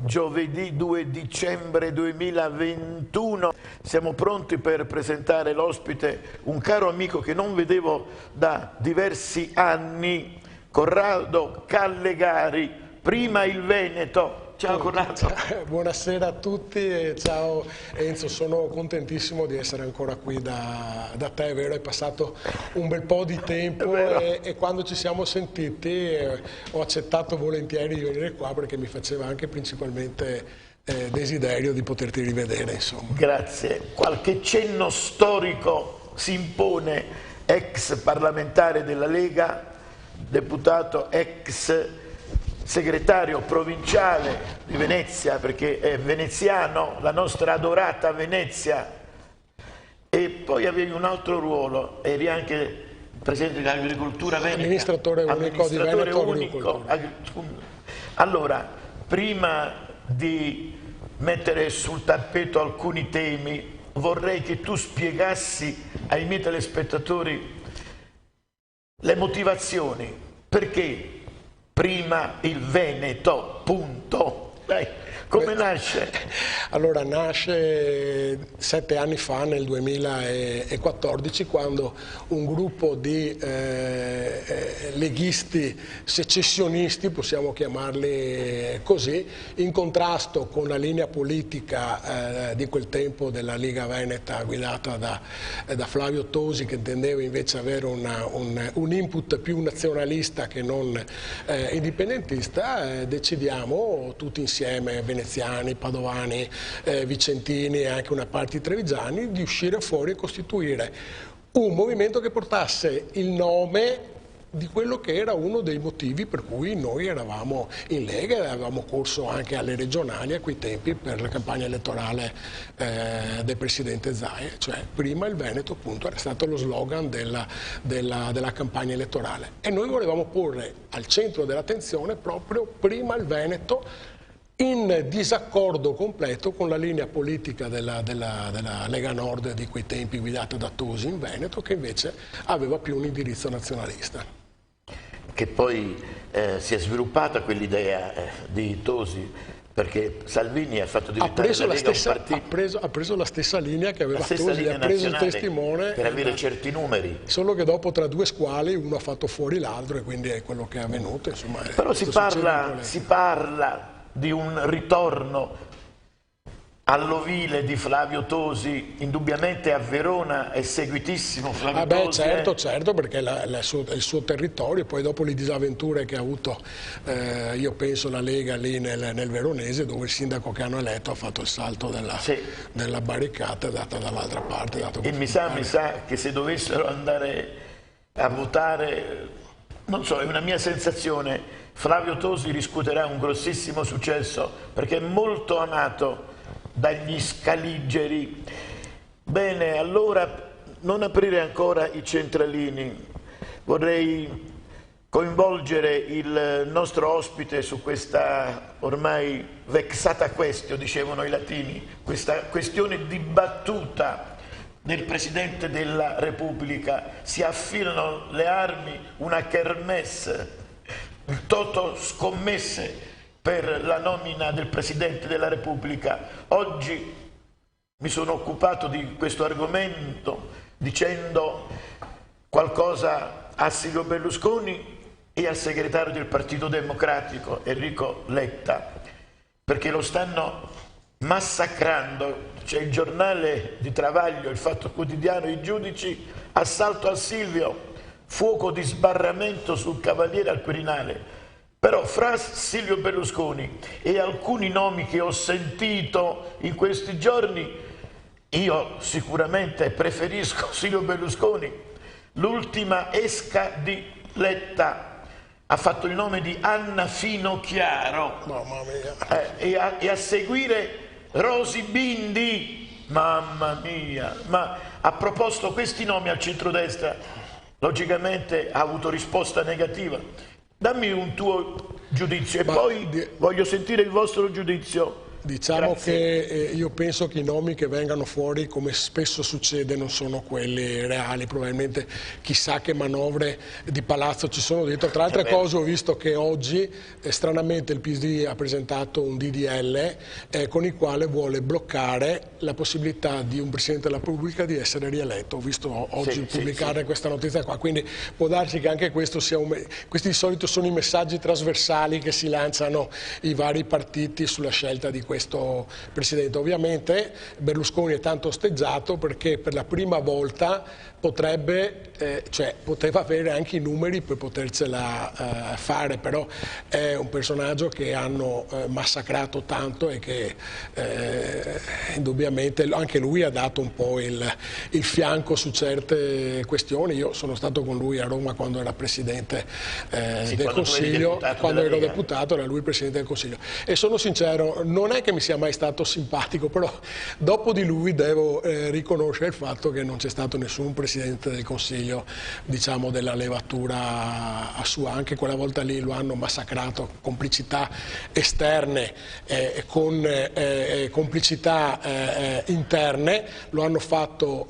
giovedì 2 dicembre 2021. Siamo pronti per presentare l'ospite, un caro amico che non vedevo da diversi anni, Corrado Callegari, prima il Veneto. Ciao Corrado. Buonasera a tutti e ciao Enzo, sono contentissimo di essere ancora qui da te, è vero, è passato un bel po' di tempo e quando ci siamo sentiti ho accettato volentieri di venire qua perché mi faceva anche principalmente desiderio di poterti rivedere, insomma. Grazie. Qualche cenno storico si impone, ex parlamentare della Lega, deputato, ex segretario provinciale di Venezia, perché è veneziano, la nostra adorata Venezia, e poi avevi un altro ruolo, eri anche presidente dell'agricoltura veneta, amministratore unico di Veneto Agricoltura. Allora, prima di mettere sul tappeto alcuni temi, vorrei che tu spiegassi ai miei telespettatori le motivazioni, perché prima il Veneto, punto. Dai, come nasce? Allora, nasce 7 anni fa, nel 2014, quando un gruppo di leghisti secessionisti, possiamo chiamarli così, in contrasto con la linea politica di quel tempo della Lega Veneta guidata da Flavio Tosi, che intendeva invece avere un input più nazionalista che non indipendentista, decidiamo tutti insieme, veneziani, padovani, vicentini e anche una parte di trevigiani, di uscire fuori e costituire un movimento che portasse il nome di quello che era uno dei motivi per cui noi eravamo in Lega e avevamo corso anche alle regionali a quei tempi per la campagna elettorale del presidente Zaia, cioè prima il Veneto, appunto, era stato lo slogan della campagna elettorale, e noi volevamo porre al centro dell'attenzione proprio prima il Veneto, in disaccordo completo con la linea politica della Lega Nord di quei tempi, guidata da Tosi in Veneto, che invece aveva più un indirizzo nazionalista. Che poi si è sviluppata quell'idea di Tosi, perché Salvini ha fatto diventare la Lega un partito. Ha preso la stessa linea che aveva Tosi, ha preso il testimone per avere certi numeri. Solo che dopo, tra due squali, uno ha fatto fuori l'altro, e quindi è quello che è avvenuto. Insomma, però si parla di un ritorno all'ovile di Flavio Tosi, indubbiamente a Verona è seguitissimo Flavio Tosi. Certo, perché il suo territorio, poi dopo le disavventure che ha avuto, io penso, la Lega lì nel Veronese, dove il sindaco che hanno eletto ha fatto il salto della barricata, data dall'altra parte. E mi sa che se dovessero andare a votare, non so, è una mia sensazione, Flavio Tosi riscuoterà un grossissimo successo, perché è molto amato dagli scaligeri. Bene, allora non aprire ancora i centralini, vorrei coinvolgere il nostro ospite su questa ormai vexata questio, dicevano i latini, questa questione dibattuta del Presidente della Repubblica. Si affilano le armi, una kermesse, il toto scommesse per la nomina del Presidente della Repubblica. Oggi mi sono occupato di questo argomento dicendo qualcosa a Silvio Berlusconi e al segretario del Partito Democratico Enrico Letta, perché lo stanno massacrando. C'è il giornale di Travaglio, il Fatto Quotidiano, i giudici, assalto a Silvio, fuoco di sbarramento sul Cavaliere al Quirinale. Però fra Silvio Berlusconi e alcuni nomi che ho sentito in questi giorni, io sicuramente preferisco Silvio Berlusconi. L'ultima esca di Letta ha fatto il nome di Anna Finocchiaro, mamma mia. E a seguire Rosy Bindi, mamma mia, ma ha proposto questi nomi al centrodestra, logicamente ha avuto risposta negativa. Dammi un tuo giudizio e poi voglio sentire il vostro giudizio. Diciamo Grazie. che io penso che i nomi che vengano fuori, come spesso succede, non sono quelli reali, probabilmente chissà che manovre di palazzo ci sono dietro. Tra altre cose ho visto che oggi stranamente il PD ha presentato un DDL con il quale vuole bloccare la possibilità di un Presidente della Repubblica di essere rieletto. Ho visto oggi pubblicare questa notizia qua, quindi può darsi che anche questo sia questi di solito sono i messaggi trasversali che si lanciano i vari partiti sulla scelta di questo Presidente. Ovviamente Berlusconi è tanto osteggiato perché per la prima volta poteva avere anche i numeri per potercela fare, però è un personaggio che hanno massacrato tanto e che indubbiamente anche lui ha dato un po' il fianco su certe questioni. Io sono stato con lui a Roma quando era Presidente del Consiglio, quando ero deputato era lui il Presidente del Consiglio, e sono sincero, non è che mi sia mai stato simpatico, però dopo di lui devo riconoscere il fatto che non c'è stato nessun Presidente del Consiglio, diciamo, della levatura sua. Anche quella volta lì lo hanno massacrato, complicità esterne con complicità interne, lo hanno fatto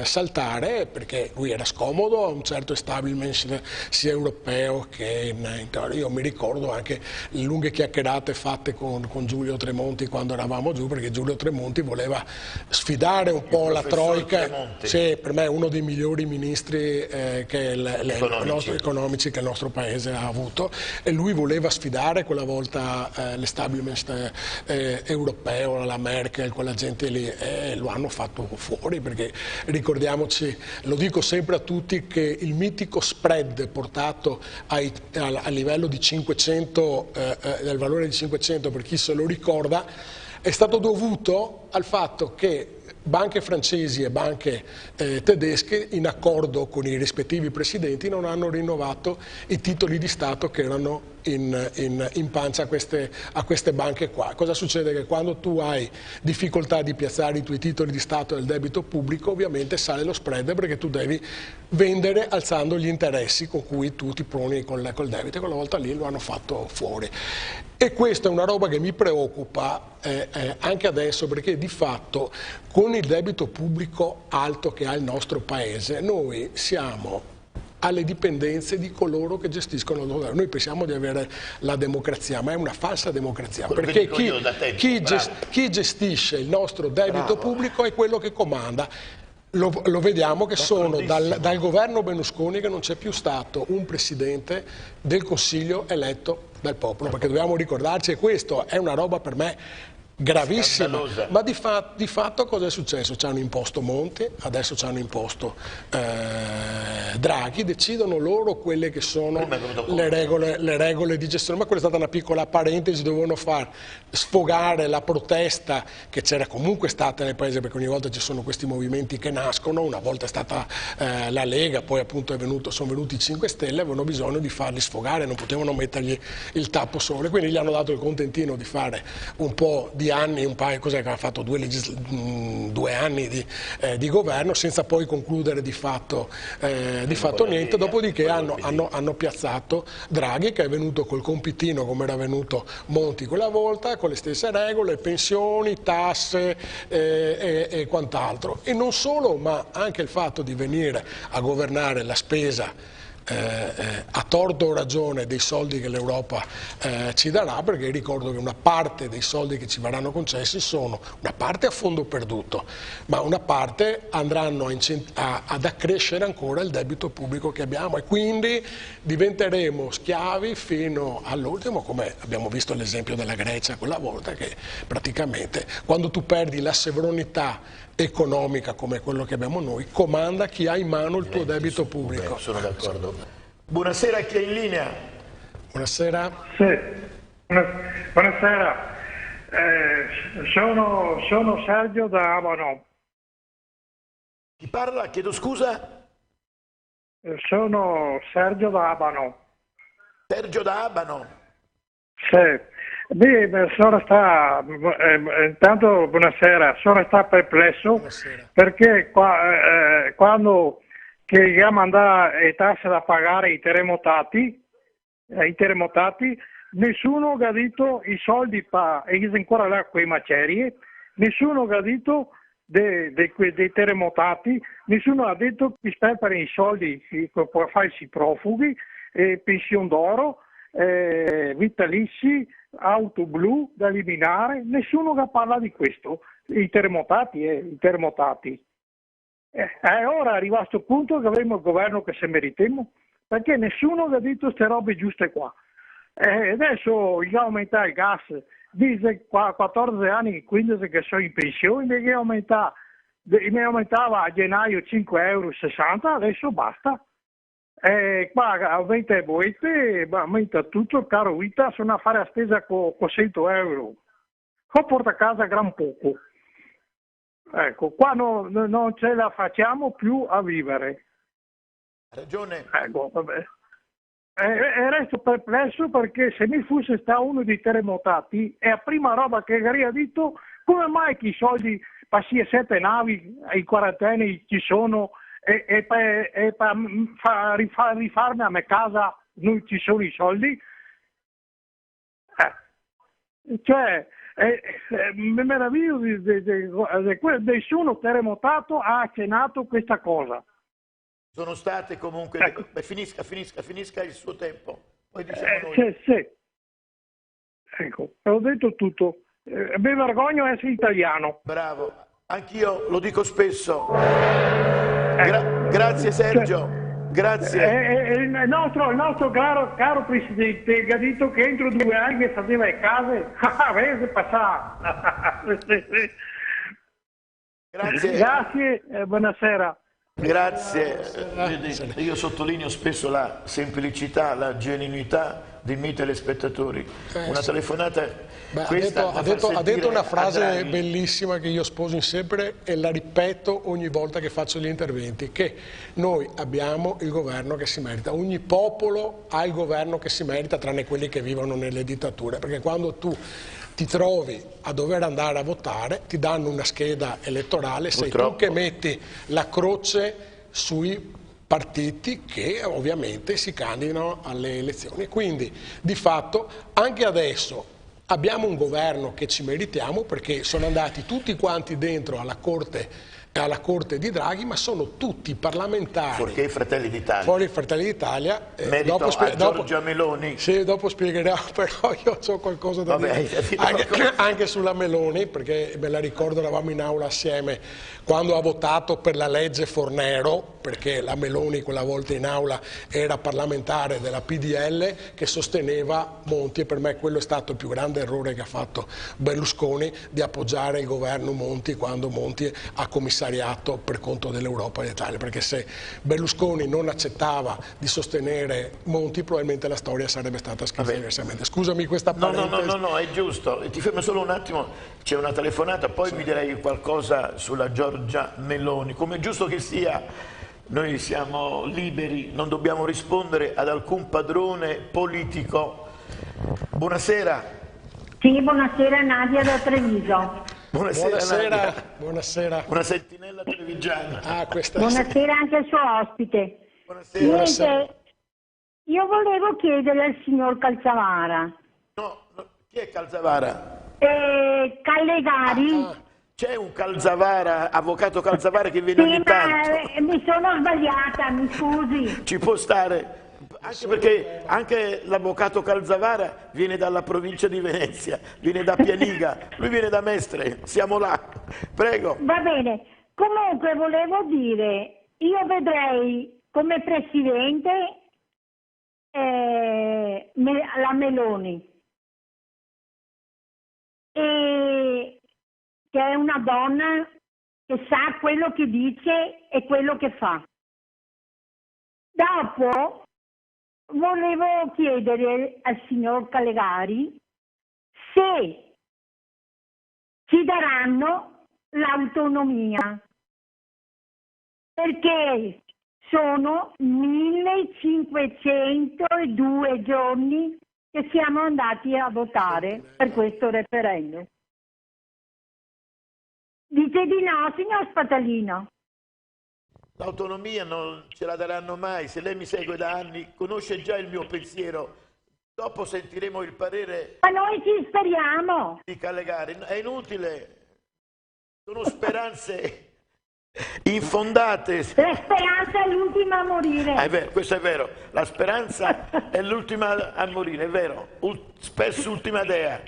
saltare perché lui era scomodo a un certo establishment sia europeo che in Italia. Io mi ricordo anche le lunghe chiacchierate fatte con Giulio Tremonti quando eravamo giù, perché Giulio Tremonti voleva sfidare un po' la troica. Sì, per me è uno dei migliori ministri economici che il nostro paese ha avuto, e lui voleva sfidare quella volta l'establishment europeo, la Merkel, quella gente lì, e lo hanno fatto fuori, perché ricordiamoci, lo dico sempre a tutti, che il mitico spread portato a livello di 500, del valore di 500, per chi se lo ricorda, è stato dovuto al fatto che banche francesi e banche tedesche, in accordo con i rispettivi presidenti, non hanno rinnovato i titoli di Stato che erano in pancia a queste banche qua. Cosa succede? Che quando tu hai difficoltà di piazzare i tuoi titoli di Stato del debito pubblico, ovviamente sale lo spread, perché tu devi vendere alzando gli interessi con cui tu ti poni col debito, e quella volta lì lo hanno fatto fuori. E questa è una roba che mi preoccupa anche adesso, perché di fatto con il debito pubblico alto che ha il nostro Paese noi siamo alle dipendenze di coloro che gestiscono il governo. Noi pensiamo di avere la democrazia, ma è una falsa democrazia, perché chi gestisce il nostro debito pubblico è quello che comanda. Lo vediamo che sono dal governo Berlusconi che non c'è più stato un Presidente del Consiglio eletto dal popolo, perché dobbiamo ricordarci, e questo è una roba per me gravissima. Scandalosa. Ma di fatto cosa è successo? Ci hanno imposto Monti, adesso ci hanno imposto Draghi, decidono loro quelle che sono le regole di gestione. Ma quella è stata una piccola parentesi, dovevano far sfogare la protesta che c'era comunque stata nel paese, perché ogni volta ci sono questi movimenti che nascono. Una volta è stata la Lega, poi appunto sono venuti i 5 Stelle, avevano bisogno di farli sfogare, non potevano mettergli il tappo sopra, quindi gli hanno dato il contentino di fare un po' di anni, un paio, cos'è che ha fatto, 2 anni di governo, senza poi concludere di fatto niente. Dopodiché hanno piazzato Draghi, che è venuto col compitino come era venuto Monti quella volta, con le stesse regole, pensioni, tasse e quant'altro. E non solo, ma anche il fatto di venire a governare la spesa a torto o ragione dei soldi che l'Europa ci darà, perché ricordo che una parte dei soldi che ci verranno concessi sono una parte a fondo perduto, ma una parte andranno ad accrescere ancora il debito pubblico che abbiamo, e quindi diventeremo schiavi fino all'ultimo, come abbiamo visto l'esempio della Grecia quella volta, che praticamente quando tu perdi la sovranità economica come quello che abbiamo noi, comanda chi ha in mano il tuo debito pubblico. Sono d'accordo. Buonasera, chi è in linea? Buonasera. Sì, buonasera. Sono Sergio da Abano. Chi parla? Chiedo scusa? Sono Sergio da Abano. Sergio da Abano. Sì. Intanto buonasera, sono stato perplesso perché quando chiediamo andare le tasse da pagare ai terremotati nessuno ha gradito i soldi e ancora là quei macerie, nessuno ha gradito dei terremotati, nessuno ha detto che spendere i soldi per farsi profughi, pensione d'oro, vitalizi, auto blu da eliminare, nessuno che parla di questo, i terremotati. Ora è arrivato a questo punto che avremo il governo che se meritiamo, perché nessuno ha detto queste robe giuste qua. Adesso gli aumenta il gas, dice qua 14 anni, 15 che sono in pensione, mi aumentava a gennaio 5,60 €, adesso basta. Qua aumenta le bollette, aumenta tutto, il caro vita, sono a fare la spesa con 100 €. Qua porta a casa gran poco. Ecco, qua non ce la facciamo più a vivere. Ha ragione. Ecco, vabbè. E resto perplesso perché se mi fosse stato uno dei terremotati, è la prima roba che avrei detto, come mai che i soldi passi a 7 navi, ai quarantenni ci sono, e per rifarmi a me casa non ci sono i soldi? Cioè, mi meraviglio nessuno terremotato ha accennato questa cosa. Sono state comunque... Ecco. Finisca il suo tempo. Poi diciamo noi. Sì. Ecco, ho detto tutto. Mi vergogno di essere italiano. Bravo. Anch'io lo dico spesso. Grazie Sergio. Grazie. Il nostro caro Presidente che ha detto che entro 2 anni faceva le case. Vedi, passà. Grazie e buonasera. Grazie, io sottolineo spesso la semplicità, la genuinità dei miei telespettatori. Una telefonata. Ha detto una frase bellissima che io sposo sempre e la ripeto ogni volta che faccio gli interventi, che noi abbiamo il governo che si merita, ogni popolo ha il governo che si merita, tranne quelli che vivono nelle dittature, perché quando tu ti trovi a dover andare a votare, ti danno una scheda elettorale, sei tu che metti la croce sui partiti che ovviamente si candidano alle elezioni. Quindi di fatto anche adesso abbiamo un governo che ci meritiamo, perché sono andati tutti quanti dentro alla corte di Draghi, ma sono tutti parlamentari. Fuorché i Fratelli d'Italia. Fuori i Fratelli d'Italia. Merito a Giorgia Meloni. Sì, dopo spiegherò, però io ho qualcosa da dire anche sulla Meloni, perché me la ricordo, eravamo in aula assieme quando ha votato per la legge Fornero, perché la Meloni quella volta in aula era parlamentare della PDL che sosteneva Monti, e per me quello è stato il più grande errore che ha fatto Berlusconi, di appoggiare il governo Monti quando Monti ha commissariato per conto dell'Europa e d'Italia, perché se Berlusconi non accettava di sostenere Monti probabilmente la storia sarebbe stata scritta diversamente. Scusami questa parentesi. No, è giusto. Ti fermo solo un attimo, c'è una telefonata, poi mi direi qualcosa sulla Giorgia Meloni. Come è giusto che sia, noi siamo liberi, non dobbiamo rispondere ad alcun padrone politico. Buonasera. Sì, buonasera, Nadia da Treviso. Buonasera. Una sentinella trevigiana. Buonasera anche al suo ospite. Buonasera. Io volevo chiedere al signor Calzavara. No, chi è Calzavara? Callegari. C'è un Calzavara, avvocato Calzavara che viene ogni tanto. Mi sono sbagliata, mi scusi. Ci può stare. Anche perché anche l'avvocato Calzavara viene dalla provincia di Venezia, viene da Pianiga, lui viene da Mestre, siamo là. Prego. Va bene. Comunque volevo dire, io vedrei come presidente la Meloni, che è una donna che sa quello che dice e quello che fa. Dopo volevo chiedere al signor Callegari se ci daranno l'autonomia, perché sono 1502 giorni che siamo andati a votare per questo referendum. Dite di no, signor Spatalino? L'autonomia non ce la daranno mai. Se lei mi segue da anni, conosce già il mio pensiero Dopo sentiremo il parere Ma noi ci speriamo. di Calegari. È inutile, sono speranze infondate. La speranza è l'ultima a morire. È vero, questo è vero, la speranza è l'ultima a morire, è vero, spesso ultima dea.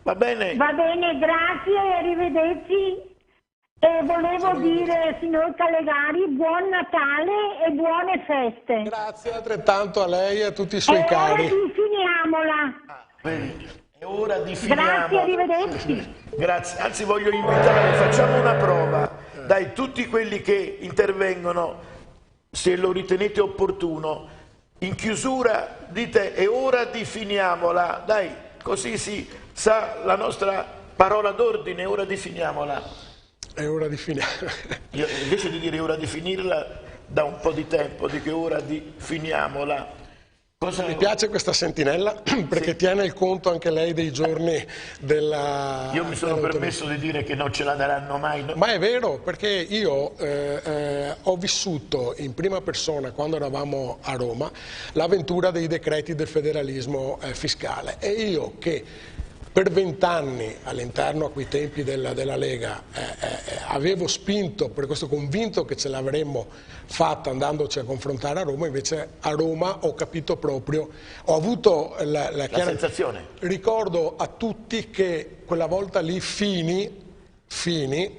Va bene? Va bene, grazie, arrivederci. E volevo dire, signor Calegari, buon Natale e buone feste. Grazie altrettanto a lei e a tutti i E suoi ora cari. finiamola. Vedi, è ora di finiamo. Grazie, arrivederci. Grazie, anzi voglio invitare, facciamo una prova. Dai, tutti quelli che intervengono, se lo ritenete opportuno, in chiusura dite è ora di finiamola. Dai, così si sa la nostra parola d'ordine, è ora di finiamola. È ora di finire. Io, invece di dire ora di finirla, da un po' di tempo, dico è ora di finiamola. Cosa... Mi piace questa sentinella perché Sì. tiene il conto anche lei dei giorni della... Io mi sono permesso di dire che non ce la daranno mai. No? Ma è vero, perché io ho vissuto in prima persona, quando eravamo a Roma, l'avventura dei decreti del federalismo fiscale, e io che per 20 anni all'interno a quei tempi della Lega avevo spinto per questo, convinto che ce l'avremmo fatta andandoci a confrontare a Roma, invece a Roma ho capito proprio, ho avuto la sensazione. Ricordo a tutti che quella volta lì Fini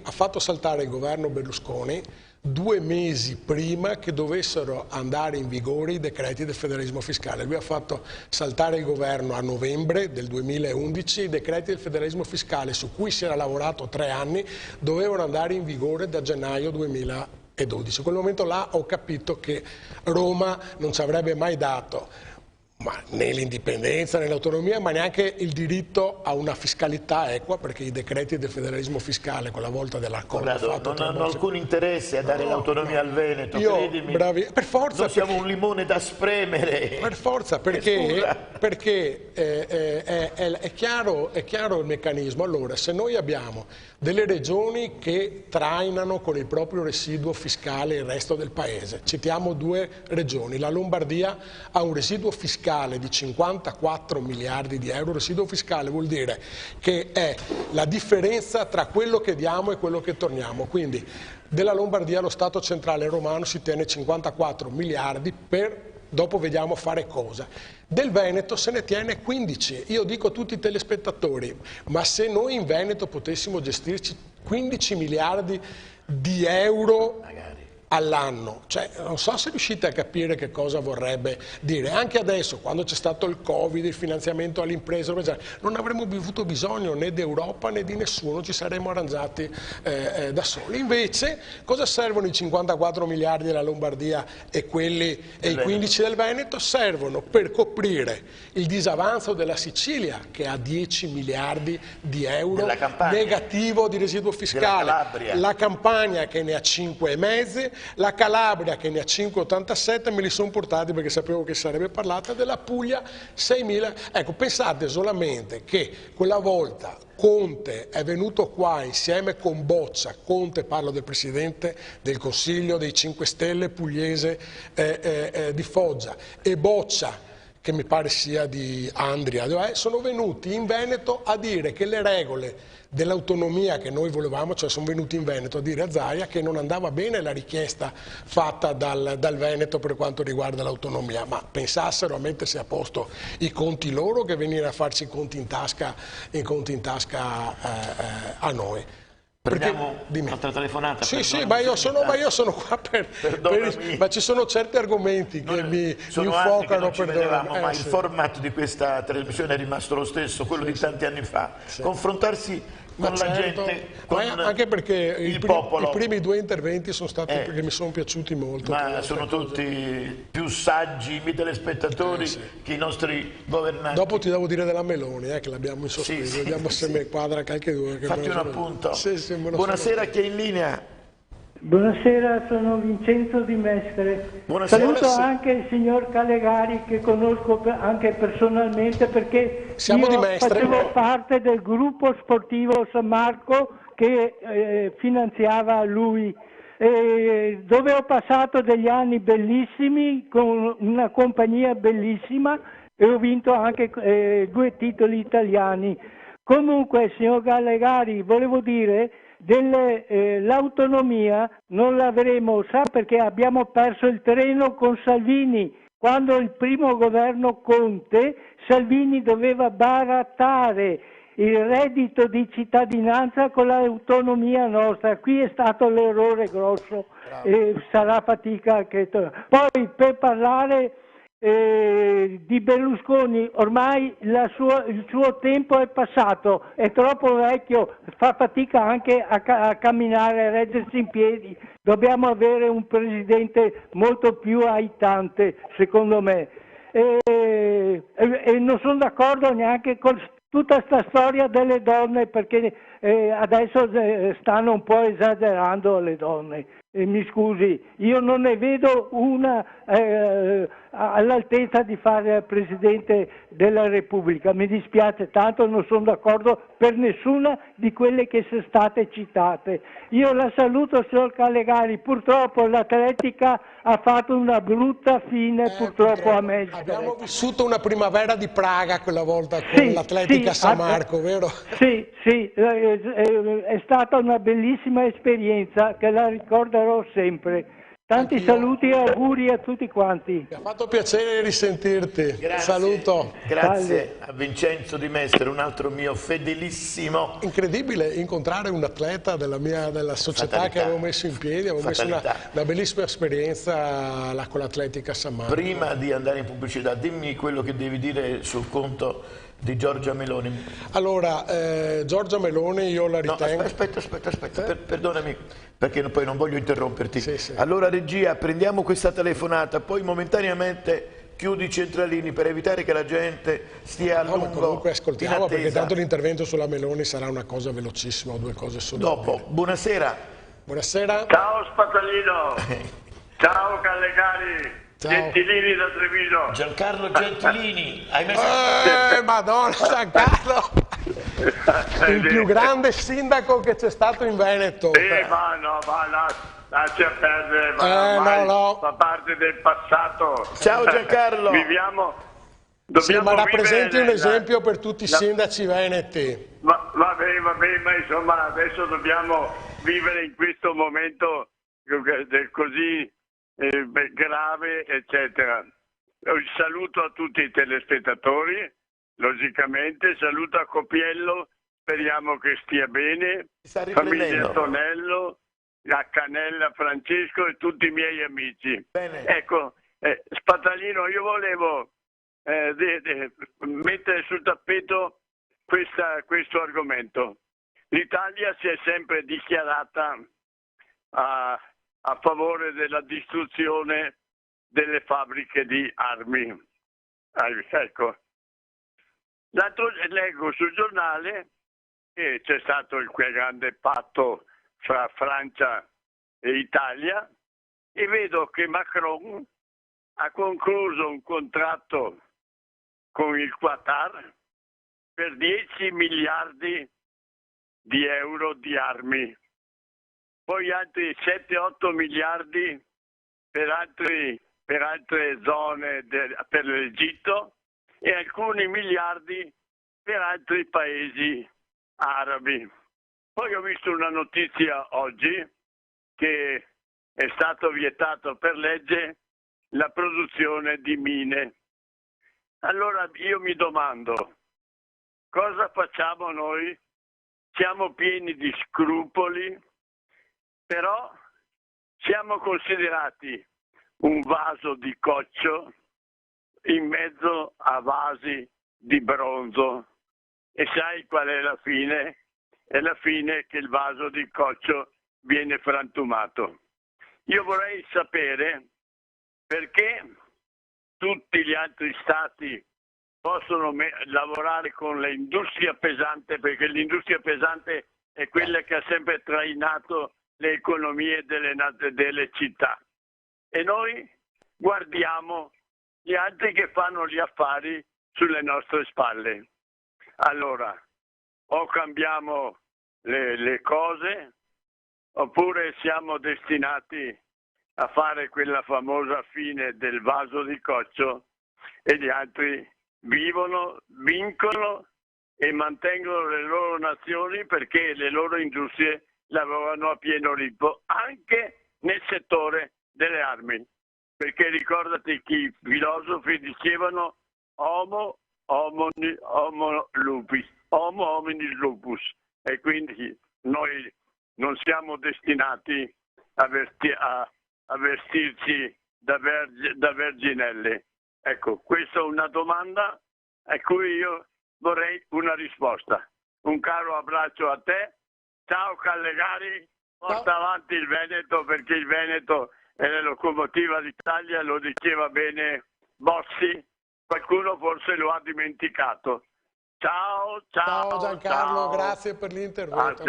ha fatto saltare il governo Berlusconi 2 mesi prima che dovessero andare in vigore i decreti del federalismo fiscale. Lui ha fatto saltare il governo a novembre del 2011, i decreti del federalismo fiscale su cui si era lavorato 3 anni dovevano andare in vigore da gennaio 2012. In quel momento là ho capito che Roma non ci avrebbe mai dato né l'indipendenza né l'autonomia, ma neanche il diritto a una fiscalità equa, perché i decreti del federalismo fiscale, quella volta dell'accordo fatto non hanno alcun interesse a dare l'autonomia al Veneto, credimi. Per forza, noi siamo un limone da spremere. Per forza, perché è chiaro il meccanismo. Allora, se noi abbiamo delle regioni che trainano con il proprio residuo fiscale il resto del paese, citiamo 2 regioni, la Lombardia ha un residuo fiscale di 54 miliardi di euro, residuo fiscale vuol dire che è la differenza tra quello che diamo e quello che torniamo, quindi della Lombardia lo Stato centrale romano si tiene 54 miliardi dopo vediamo fare cosa. Del Veneto se ne tiene 15. Io dico a tutti i telespettatori, ma se noi in Veneto potessimo gestirci 15 miliardi di euro all'anno, cioè non so se riuscite a capire che cosa vorrebbe dire. Anche adesso, quando c'è stato il Covid, il finanziamento alle imprese, non avremmo avuto bisogno né di Europa né di nessuno, ci saremmo arrangiati da soli. Invece cosa servono i 54 miliardi della Lombardia e i 15 del Veneto? Servono per coprire il disavanzo della Sicilia, che ha 10 miliardi di euro negativo di residuo fiscale, la Campania che ne ha 5,5, la Calabria che ne ha 5,87, me li sono portati perché sapevo che sarebbe parlata, della Puglia 6.000. Ecco, pensate solamente che quella volta Conte è venuto qua insieme con Boccia, Conte, parlo del Presidente del Consiglio dei 5 Stelle pugliese di Foggia, e Boccia, che mi pare sia di Andria, sono venuti in Veneto a dire che le regole dell'autonomia che noi volevamo, cioè sono venuti in Veneto a dire a Zaia che non andava bene la richiesta fatta dal Veneto per quanto riguarda l'autonomia, ma pensassero a mettersi a posto i conti loro che venire a farci i conti in tasca a noi. Prendiamo un'altra telefonata. Sì, ma io sono qua ma ci sono certi argomenti che mi infuocano. Ma il format di questa trasmissione è rimasto lo stesso, quello di tanti anni fa. Sì. Confrontarsi con la gente, con anche perché il popolo. I primi 2 interventi sono stati perché mi sono piaciuti molto. Ma sono tutti più saggi i telespettatori che i nostri governanti. Dopo ti devo dire della Meloni, che l'abbiamo in sospeso, vediamo se mi quadra qualche 2. Fatti un appunto. Buonasera, chi è in linea? Buonasera, sono Vincenzo di Mestre. Buonasera. Saluto anche il signor Calegari, che conosco anche personalmente, perché facevo parte del gruppo sportivo San Marco che finanziava lui, dove ho passato degli anni bellissimi con una compagnia bellissima, e ho vinto anche 2 titoli italiani. Comunque, signor Gallegari, volevo dire, l'autonomia non l'avremo, sa, perché abbiamo perso il treno con Salvini. Quando il primo governo Conte, Salvini doveva barattare il reddito di cittadinanza con l'autonomia nostra. Qui è stato l'errore grosso e sarà fatica che... Poi, per parlare di Berlusconi, ormai il suo tempo è passato, è troppo vecchio, fa fatica anche a camminare, a reggersi in piedi. Dobbiamo avere un presidente molto più aiutante, secondo me. E non sono d'accordo neanche con tutta questa storia delle donne, perché adesso stanno un po' esagerando le donne. Mi scusi, io non ne vedo una all'altezza di fare Presidente della Repubblica. Mi dispiace tanto, non sono d'accordo per nessuna di quelle che sono state citate. Io la saluto, signor Gallegari. Purtroppo l'Atletica ha fatto una brutta fine, purtroppo a Mestre. Abbiamo vissuto una primavera di Praga quella volta con l'Atletica San Marco, vero? Sì, è stata una bellissima esperienza che la ricorderò sempre. Tanti saluti e auguri a tutti quanti. Mi ha fatto piacere risentirti. Grazie. Saluto. Grazie a Vincenzo Di Mestre, un altro mio fedelissimo. Incredibile incontrare un atleta della società che avevo messo in piedi, avevo messo una bellissima esperienza là con l'Atletica San Marco. Prima di andare in pubblicità, dimmi quello che devi dire sul conto di Giorgia Meloni. Allora, Giorgia Meloni io la ritengo... No, aspetta, perdonami, perché poi non voglio interromperti. Sì. Allora regia, prendiamo questa telefonata, poi momentaneamente chiudi i centralini per evitare che la gente stia a lungo ma comunque ascoltiamo, in attesa. perché tanto l'intervento sulla Meloni sarà una cosa velocissima, o 2 cose solo. Dopo, buonasera. Buonasera. Ciao Spatalino, ciao Gallegari. Ciao. Gentilini da Treviso. Giancarlo Gentilini, hai messo... Madonna, Giancarlo! Il più grande sindaco che c'è stato in Veneto. Lascia perdere, fa parte del passato. Ciao Giancarlo. Sì, ma rappresenti un esempio per tutti i sindaci veneti. Vabbè, ma insomma adesso dobbiamo vivere in questo momento così grave, eccetera. Un saluto a tutti i telespettatori, logicamente, saluto a Copiello, speriamo che stia bene, famiglia Antonello, a Canella, Francesco e tutti i miei amici. Bene. Ecco, Spatalino, io volevo mettere sul tappeto questo argomento. L'Italia si è sempre dichiarata a favore della distruzione delle fabbriche di armi. Ecco. L'altro leggo sul giornale che c'è stato il grande patto fra Francia e Italia e vedo che Macron ha concluso un contratto con il Qatar per 10 miliardi di euro di armi. Poi altri 7-8 miliardi per altre zone per l'Egitto e alcuni miliardi per altri paesi arabi. Poi ho visto una notizia oggi che è stato vietato per legge la produzione di mine. Allora io mi domando, cosa facciamo noi? Siamo pieni di scrupoli, però siamo considerati un vaso di coccio in mezzo a vasi di bronzo. E sai qual è la fine? È la fine che il vaso di coccio viene frantumato. Io vorrei sapere perché tutti gli altri stati possono lavorare con l'industria pesante, perché l'industria pesante è quella che ha sempre trainato le economie delle città. E noi guardiamo gli altri che fanno gli affari sulle nostre spalle. Allora, o cambiamo le cose, oppure siamo destinati a fare quella famosa fine del vaso di coccio e gli altri vivono, vincono e mantengono le loro nazioni perché le loro industrie lavorano a pieno ritmo anche nel settore delle armi. Perché ricordati che i filosofi dicevano homo hominis lupus, e quindi noi non siamo destinati a vestirci da verginelli. Ecco, questa è una domanda a cui io vorrei una risposta. Un caro abbraccio a te. Ciao Callegari, porta avanti il Veneto, perché il Veneto è la locomotiva d'Italia, lo diceva bene Bossi, qualcuno forse lo ha dimenticato. Ciao Giancarlo, ciao. Grazie per l'intervento.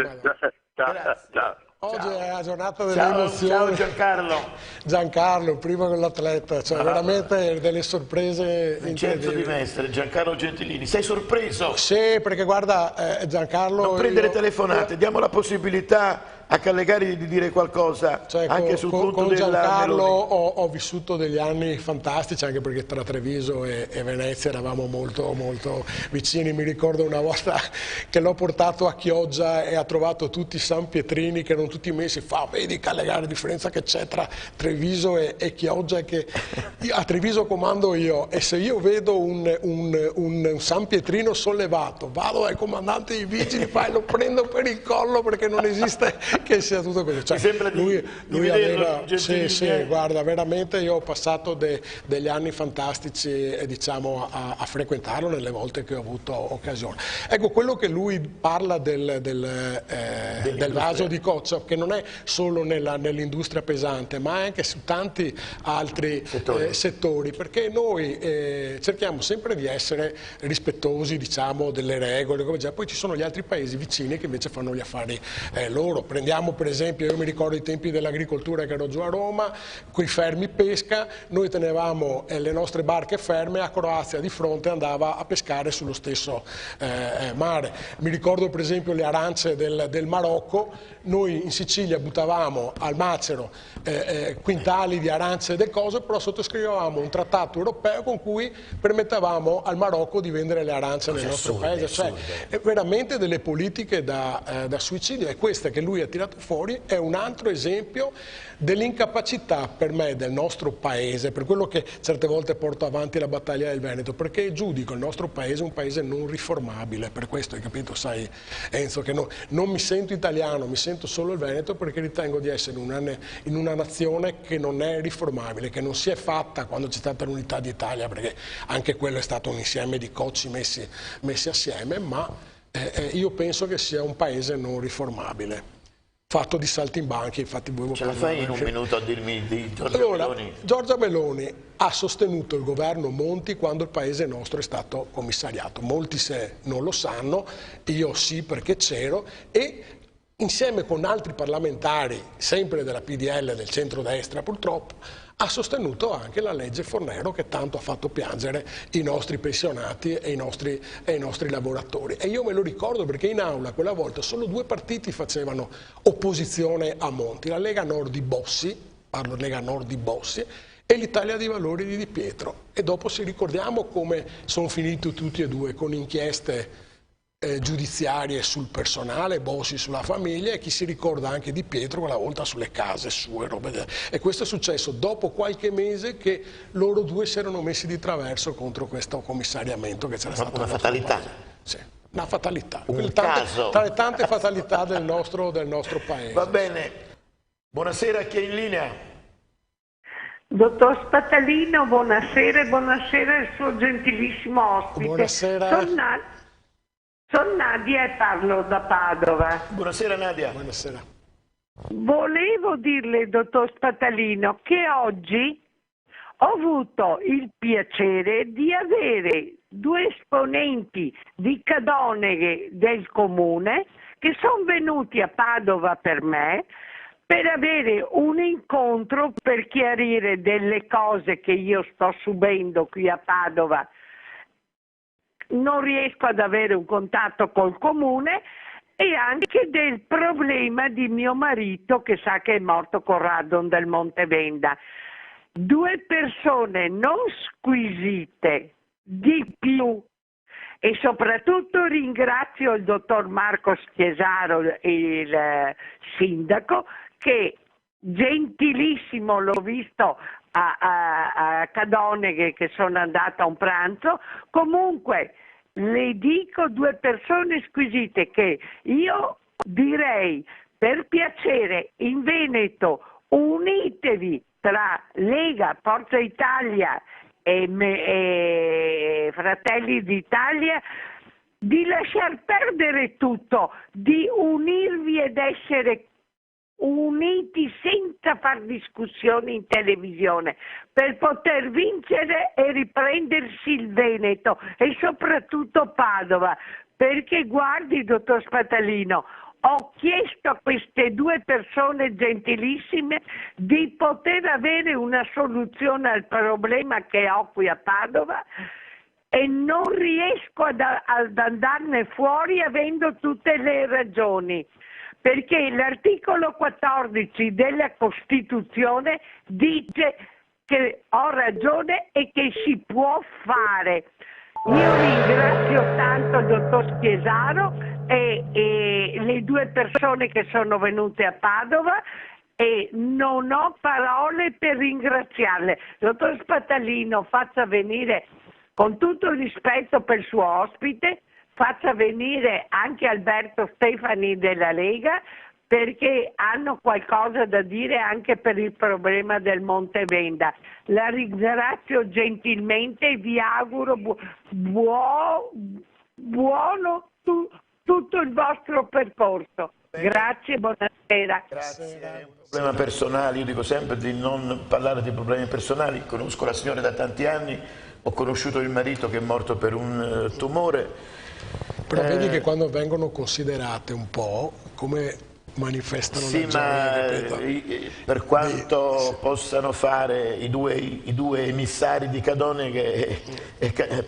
Ciao. Oggi è la giornata delle emozioni. Ciao Giancarlo. Giancarlo, prima con l'atleta, cioè veramente delle sorprese Vincenzo Di Mestre, Giancarlo Gentilini. Sei sorpreso? Sì, perché guarda Giancarlo... Non prendere telefonate, diamo la possibilità a Callegari di dire qualcosa, cioè, anche sul punto con della Giancarlo Meloni. ho vissuto degli anni fantastici, anche perché tra Treviso e Venezia eravamo molto vicini. Mi ricordo una volta che l'ho portato a Chioggia e ha trovato tutti i San Pietrini che erano tutti messi, vedi Callegari, la differenza che c'è tra Treviso e Chioggia, che a Treviso comando io, e se io vedo un San Pietrino sollevato, vado dal comandante dei vigili, lo prendo per il collo, perché non esiste che sia tutto così. Cioè, mi sembra lui aveva, sì, guarda, veramente io ho passato degli anni fantastici diciamo, a frequentarlo nelle volte che ho avuto occasione. Ecco, quello che lui parla del vaso di coccia, che non è solo nell'industria pesante, ma anche su tanti altri settori, perché noi cerchiamo sempre di essere rispettosi, diciamo, delle regole, come già. Poi ci sono gli altri paesi vicini che invece fanno gli affari loro. Prendiamo per esempio, io mi ricordo i tempi dell'agricoltura che ero giù a Roma, quei fermi pesca, noi tenevamo le nostre barche ferme, a Croazia di fronte andava a pescare sullo stesso mare. Mi ricordo per esempio le arance del Marocco, noi in Sicilia buttavamo al macero quintali di arance e del coso, però sottoscrivevamo un trattato europeo con cui permettevamo al Marocco di vendere le arance nel nostro paese. Cioè, è veramente delle politiche da suicidio, e questa che lui ha tirato fuori è un altro esempio dell'incapacità per me del nostro paese, per quello che certe volte porto avanti la battaglia del Veneto, perché giudico il nostro paese un paese non riformabile. Per questo, hai capito, sai Enzo, che non mi sento italiano, mi sento solo il Veneto, perché ritengo di essere in una nazione che non è riformabile, che non si è fatta quando c'è stata l'unità d'Italia, perché anche quello è stato un insieme di cocci messi assieme, ma io penso che sia un paese non riformabile, fatto di saltimbanchi. Infatti ce la fai in un minuto a dirmi di Giorgia Meloni? Giorgia Meloni ha sostenuto il governo Monti quando il paese nostro è stato commissariato. Molti se non lo sanno, io sì, perché c'ero, e insieme con altri parlamentari, sempre della PDL, del centrodestra purtroppo, ha sostenuto anche la legge Fornero, che tanto ha fatto piangere i nostri pensionati e i nostri lavoratori. E io me lo ricordo perché in aula quella volta solo due partiti facevano opposizione a Monti, la Lega Nord di Bossi, parlo Lega Nord di Bossi, e l'Italia dei Valori di Di Pietro. E dopo si ricordiamo come sono finiti tutti e due con inchieste giudiziarie sul personale, Bossi sulla famiglia, e chi si ricorda anche Di Pietro quella volta sulle case sue, robe. E questo è successo dopo qualche mese che loro due si erano messi di traverso contro questo commissariamento che c'era stato. Una fatalità. Sì, una fatalità. Caso. Tra le tante fatalità del nostro paese. Va bene. Buonasera, chi è in linea? Dottor Spatalino, buonasera e buonasera al suo gentilissimo ospite. Buonasera. Sono Nadia e parlo da Padova. Buonasera Nadia. Buonasera. Volevo dirle, dottor Spatalino, che oggi ho avuto il piacere di avere due esponenti di Cadoneghe del comune che sono venuti a Padova per me per avere un incontro per chiarire delle cose che io sto subendo qui a Padova. Non riesco ad avere un contatto col comune, e anche del problema di mio marito che sa che è morto con radon del Montevenda. Due persone non squisite di più. E soprattutto ringrazio il dottor Marco Chiesaro, il sindaco, che gentilissimo, l'ho visto a Cadone che sono andata a un pranzo. Comunque le dico, due persone squisite che io direi, per piacere, in Veneto unitevi tra Lega, Forza Italia e Fratelli d'Italia, di lasciar perdere tutto, di unirvi ed essere uniti senza far discussioni in televisione, per poter vincere e riprendersi il Veneto e soprattutto Padova, perché guardi, dottor Spatalino, ho chiesto a queste due persone gentilissime di poter avere una soluzione al problema che ho qui a Padova e non riesco ad andarne fuori avendo tutte le ragioni, perché l'articolo 14 della Costituzione dice che ho ragione e che si può fare. Io ringrazio tanto il dottor Chiesaro e le due persone che sono venute a Padova e non ho parole per ringraziarle. Dottor Spatalino, faccia venire, con tutto il rispetto per il suo ospite, faccia venire anche Alberto Stefani della Lega, perché hanno qualcosa da dire anche per il problema del Monte Venda. La ringrazio gentilmente e vi auguro buono tutto il vostro percorso. Grazie, buonasera. Grazie. È un problema personale, io dico sempre di non parlare di problemi personali. Conosco la signora da tanti anni, ho conosciuto il marito che è morto per un tumore. Però vedi che quando vengono considerate un po' come manifestano sì, ma per quanto possano fare i due emissari di Cadone che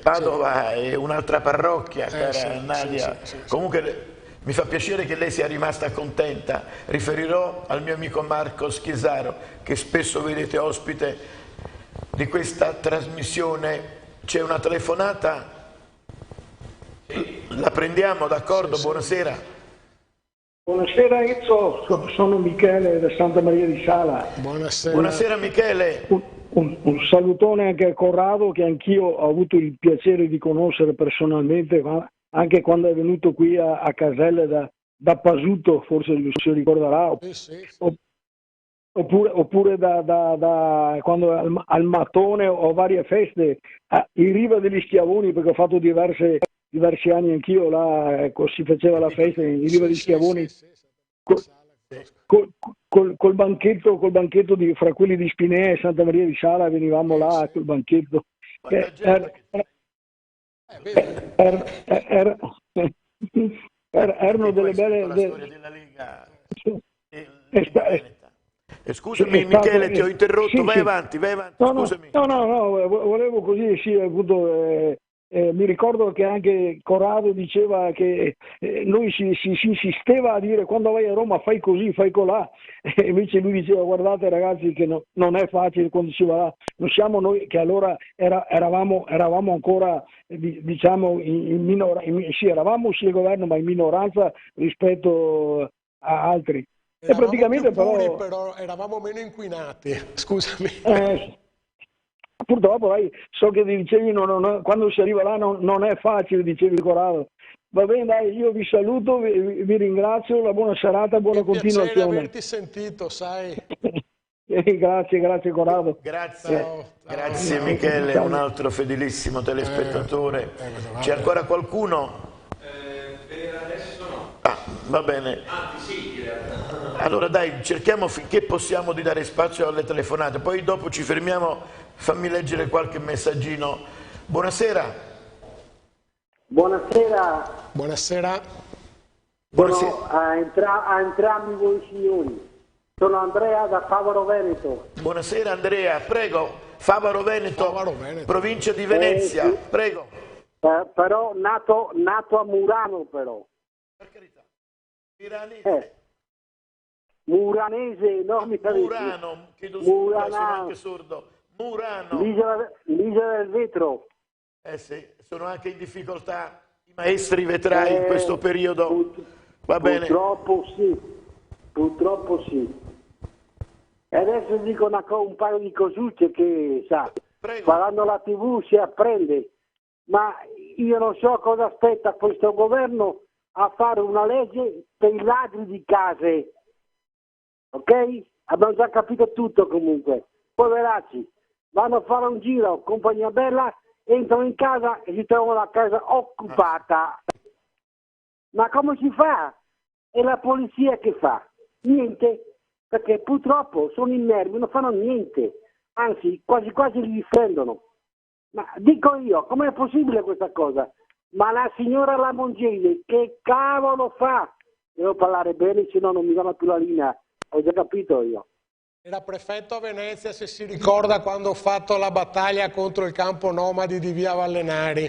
Padova è un'altra parrocchia, cara Nadia. Comunque mi fa piacere che lei sia rimasta contenta. Riferirò al mio amico Marco Chiesaro, che spesso vedete ospite di questa trasmissione. C'è una telefonata, la prendiamo, d'accordo? Buonasera. Buonasera Ezzo, sono Michele da Santa Maria di Sala. Buonasera. Buonasera Michele. Un salutone anche a Corrado, che anch'io ho avuto il piacere di conoscere personalmente, anche quando è venuto qui a Caselle da Pasuto, forse si ricorderà, oppure da quando al Matone o varie feste in Riva degli Schiavoni, perché ho fatto diversi anni anch'io là, si faceva la festa in Riva degli Schiavoni col banchetto fra quelli di Spinea e Santa Maria di Sala, venivamo là col banchetto. Erano delle belle... Scusami Michele, ti ho interrotto, sì, vai sì. avanti, scusami. No, volevo così, sì, appunto, mi ricordo che anche Corrado diceva che lui si insisteva a dire: quando vai a Roma fai così, fai colà, e invece lui diceva: guardate ragazzi che non è facile quando si va là, non siamo noi che allora eravamo ancora diciamo sì, eravamo sì il governo, ma in minoranza rispetto a altri. E praticamente però eravamo meno inquinati, scusami. Purtroppo so che dicevi quando si arriva là non è facile, dicevi Corrado. Va bene, dai, io vi saluto, vi ringrazio, la buona serata, buona continuazione. Piacere averti sentito, sai. Grazie Corrado. Grazie Michele, un altro fedelissimo telespettatore. C'è ancora qualcuno? Per adesso no. Va bene. Allora dai, cerchiamo finché possiamo di dare spazio alle telefonate, poi dopo ci fermiamo, fammi leggere qualche messaggino. Buonasera. Buonasera. Sono a entrambi voi signori. Sono Andrea da Favaro Veneto. Buonasera Andrea, prego. Favaro Veneto, provincia di Venezia, prego. Però nato a Murano, però. Per carità. Milanese. Muranese, no, Murano, chiedo scusa, sono anche sordo. Murano. L'isola del Vetro. Sì, sono anche in difficoltà i maestri, vedrai, in questo periodo. Va bene. Purtroppo sì. E adesso dico un paio di cosucce che, sa, guardando la TV si apprende, ma io non so cosa aspetta questo governo a fare una legge per i ladri di case, ok? Abbiamo già capito tutto comunque. Poveracci, vanno a fare un giro, compagnia bella, entrano in casa e si trovano la casa occupata. Ma come si fa? E la polizia che fa? Niente, perché purtroppo sono inermi, non fanno niente, anzi quasi quasi li difendono. Ma dico io, com'è possibile questa cosa? Ma la signora Lamongese che cavolo fa? Devo parlare bene, se no non mi danno più la linea, ho già capito io. Era prefetto a Venezia, se si ricorda, quando ho fatto la battaglia contro il campo nomadi di via Vallenari.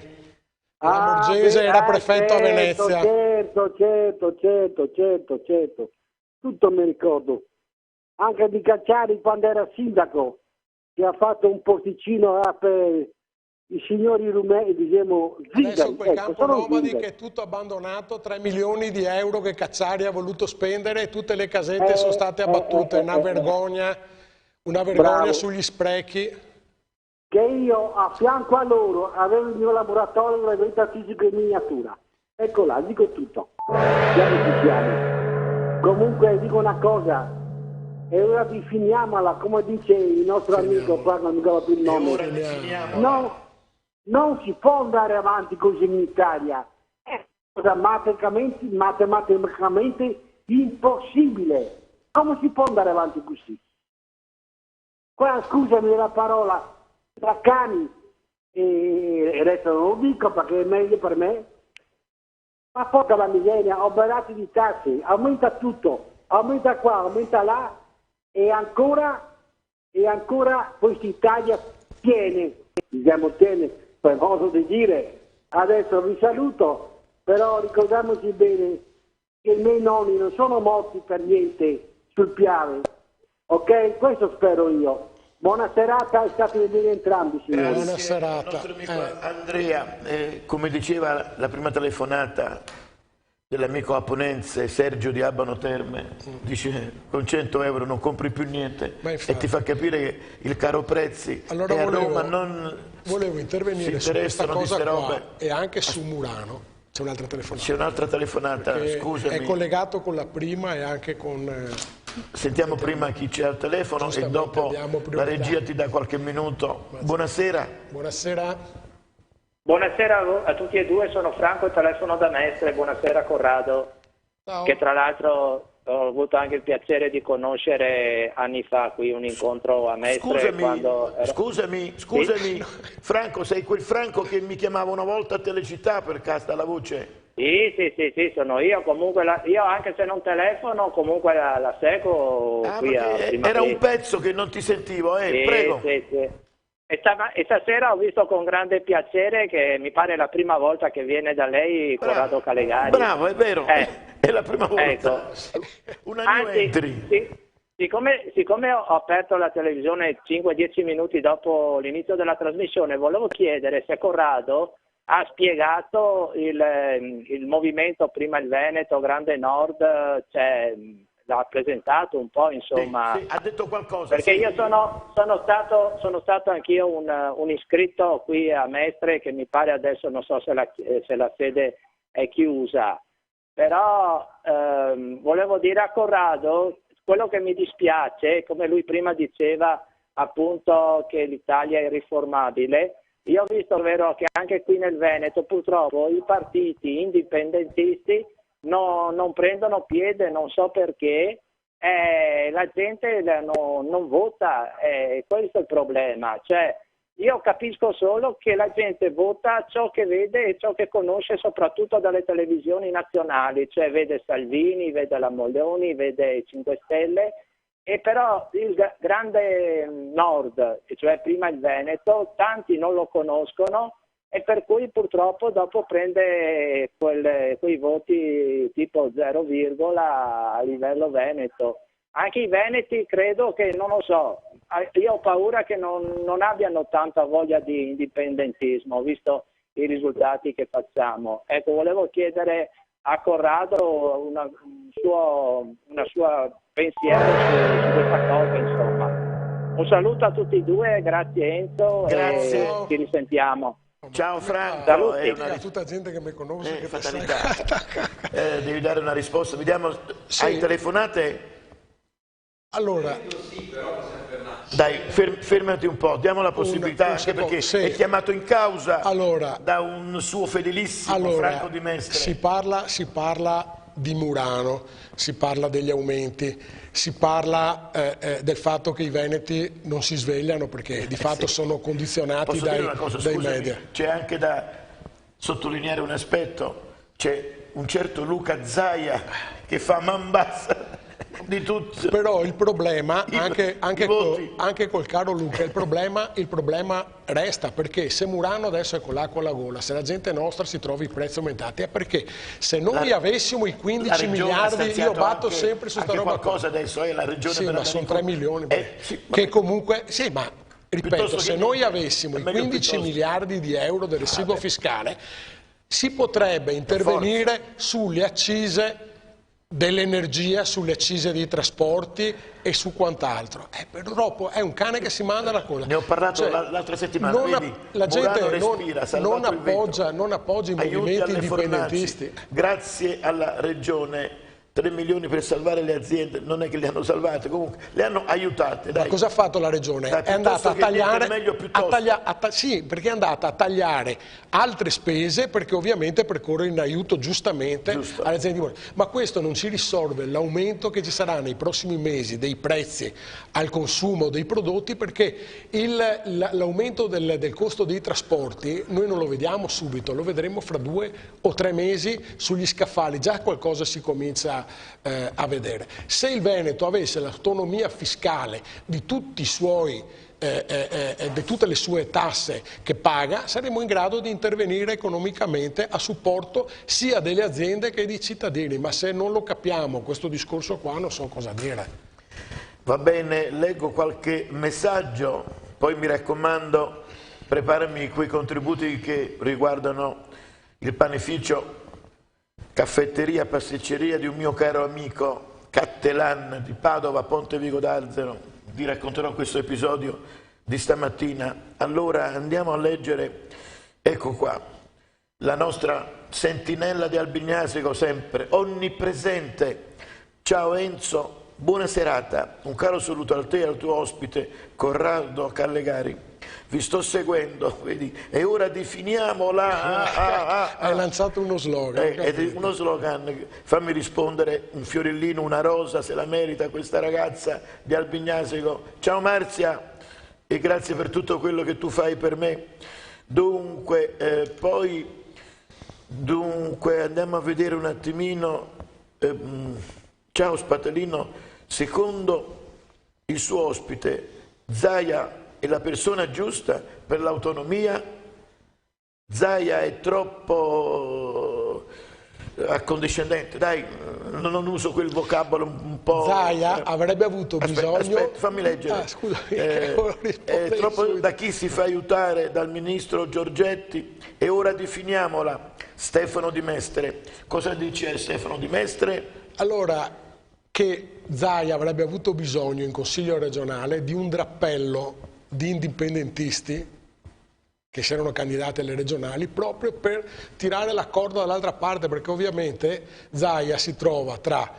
Lamongese era prefetto a Venezia. Certo. Tutto mi ricordo. Anche di Cacciari quando era sindaco, che ha fatto un posticino per i signori rumeni, diciamo, adesso quel campo nomadi che è tutto abbandonato, 3 milioni di euro che Cacciari ha voluto spendere, tutte le casette sono state abbattute, una vergogna bravo. Sugli sprechi. Che io a fianco a loro avevo il mio laboratorio di verità fisica in miniatura. Ecco là, dico tutto. Comunque dico una cosa, e ora definiamola, come dice il nostro amico, qua non mi ricordo più il nome. Non si può andare avanti così in Italia, è cosa matematicamente impossibile. Come si può andare avanti così? Qua, scusami la parola, tra cani, e adesso non lo dico perché è meglio per me, ma porca la miseria, oberati di tasse, aumenta tutto, aumenta qua, aumenta là, e ancora questa Italia tiene, per modo di dire. Adesso vi saluto, però ricordiamoci bene che i miei nonni non sono morti per niente sul Piave, ok? Questo spero io. Buona serata, state bene entrambi, signori. Buona serata. Il nostro amico Andrea, come diceva la prima telefonata dell'amico aponense Sergio di Abano Terme, dice con 100 euro non compri più niente, e ti fa capire che il caro prezzi allora a Roma non volevo intervenire su questa cosa qua e anche su Murano. C'è un'altra telefonata. C'è un'altra telefonata, scusami. È collegato con la prima e anche con... Sentiamo prima chi c'è al telefono e dopo la regia ti dà qualche minuto. Buonasera. Buonasera. Buonasera a tutti e due, sono Franco e telefono da Mestre. Buonasera Corrado. Ciao. Che tra l'altro ho avuto anche il piacere di conoscere anni fa qui un incontro a Mestre. Scusami, sì? Franco, sei quel Franco che mi chiamava una volta a Telecittà per Casta la Voce? Sì, sono io. Comunque io anche se non telefono comunque la seguo qui a Prima era un pezzo che non ti sentivo, prego. Sì. E stasera ho visto con grande piacere che mi pare la prima volta che viene da lei Corrado Calegari. Bravo, è vero, è la prima volta. Ecco. Una new entry. Sì. Siccome ho aperto la televisione 5-10 minuti dopo l'inizio della trasmissione, volevo chiedere se Corrado ha spiegato il movimento, prima il Veneto, Grande Nord, l'ha presentato un po', insomma. Sì, ha detto qualcosa. Perché io sono stato anch'io un iscritto qui a Mestre, che mi pare adesso non so se la sede è chiusa, però volevo dire a Corrado quello che mi dispiace, come lui prima diceva appunto che l'Italia è irriformabile. Io ho visto, vero, che anche qui nel Veneto purtroppo i partiti indipendentisti non prendono piede, non so perché, la gente non vota, questo è il problema. Cioè, io capisco solo che la gente vota ciò che vede e ciò che conosce, soprattutto dalle televisioni nazionali, cioè vede Salvini, vede la Moloni, vede i 5 Stelle, e però il Grande Nord, cioè prima il Veneto, tanti non lo conoscono, e per cui purtroppo dopo prende quei voti tipo 0, a livello Veneto. Anche i veneti credo che, non lo so, io ho paura che non abbiano tanta voglia di indipendentismo, visto i risultati che facciamo. Ecco, volevo chiedere a Corrado una sua pensiero su questa cosa, insomma. Un saluto a tutti e due, grazie Enzo, grazie. E ci risentiamo. Ciao Franco. Saluti. È tutta gente che mi conosce. Che fatalità. Devi dare una risposta. Vediamo, sì. Hai telefonate? Allora, dai, fermati un po', diamo la possibilità, anche perché è chiamato in causa da un suo fedelissimo Franco Di Mestre. Si parla di Murano, si parla degli aumenti, si parla del fatto che i veneti non si svegliano perché di fatto sono condizionati dai media. C'è anche da sottolineare un aspetto, c'è un certo Luca Zaia che fa man bassa di tutto. Però il problema, anche col caro Luca, il problema resta, perché se Murano adesso è con l'acqua alla gola, se la gente nostra si trova i prezzi aumentati, è perché se noi avessimo i 15 miliardi, io batto sempre su sta roba qualcosa adesso, la regione sì, ma sono 3 milioni, che comunque, sì, ma ripeto, se noi avessimo i 15 miliardi di euro del residuo fiscale, si potrebbe intervenire sulle accise dell'energia, sulle accise dei trasporti e su quant'altro. Purtroppo è un cane che si manda la coda. Ne ho parlato l'altra settimana, la gente non appoggia i movimenti indipendentisti. Grazie alla Regione 3 milioni per salvare le aziende, non è che le hanno salvate, comunque le hanno aiutate. Ma cosa ha fatto la Regione? È andata a tagliare, sì, perché è andata a tagliare altre spese, perché ovviamente percorre in aiuto giustamente alle aziende. Ma questo non ci risolve l'aumento che ci sarà nei prossimi mesi dei prezzi al consumo dei prodotti, perché l'aumento del costo dei trasporti noi non lo vediamo subito, lo vedremo fra 2 o 3 mesi sugli scaffali, già qualcosa si comincia a vedere. Se il Veneto avesse l'autonomia fiscale di tutti i suoi di tutte le sue tasse che paga, saremo in grado di intervenire economicamente a supporto sia delle aziende che dei cittadini, ma se non lo capiamo questo discorso qua non so cosa dire. Va bene, leggo qualche messaggio, poi mi raccomando preparami quei contributi che riguardano il panificio caffetteria, pasticceria di un mio caro amico Cattelan di Padova, Ponte Vigo d'Alzero. Vi racconterò questo episodio di stamattina. Allora andiamo a leggere, ecco qua, la nostra sentinella di Albignasico, sempre onnipresente. Ciao Enzo, buona serata, un caro saluto a te e al tuo ospite Corrado Callegari. Vi sto seguendo, vedi, è ora di finiamola. Hai lanciato uno slogan. Uno slogan, fammi rispondere, un fiorellino, una rosa, se la merita questa ragazza di Albignasico. Ciao Marzia e grazie per tutto quello che tu fai per me. Dunque, andiamo a vedere un attimino. Ciao Spatalino, secondo il suo ospite, Zaia è la persona giusta per l'autonomia? Zaia è troppo accondiscendente, dai, non uso quel vocabolo un po'. Zaia avrebbe avuto bisogno. Aspetta, fammi leggere. È troppo da chi si fa aiutare dal ministro Giorgetti. E ora definiamola. Stefano Di Mestre. Cosa dice Stefano Di Mestre? Allora, che Zaia avrebbe avuto bisogno in Consiglio regionale di un drappello di indipendentisti che si erano candidati alle regionali proprio per tirare la corda dall'altra parte, perché ovviamente Zaia si trova tra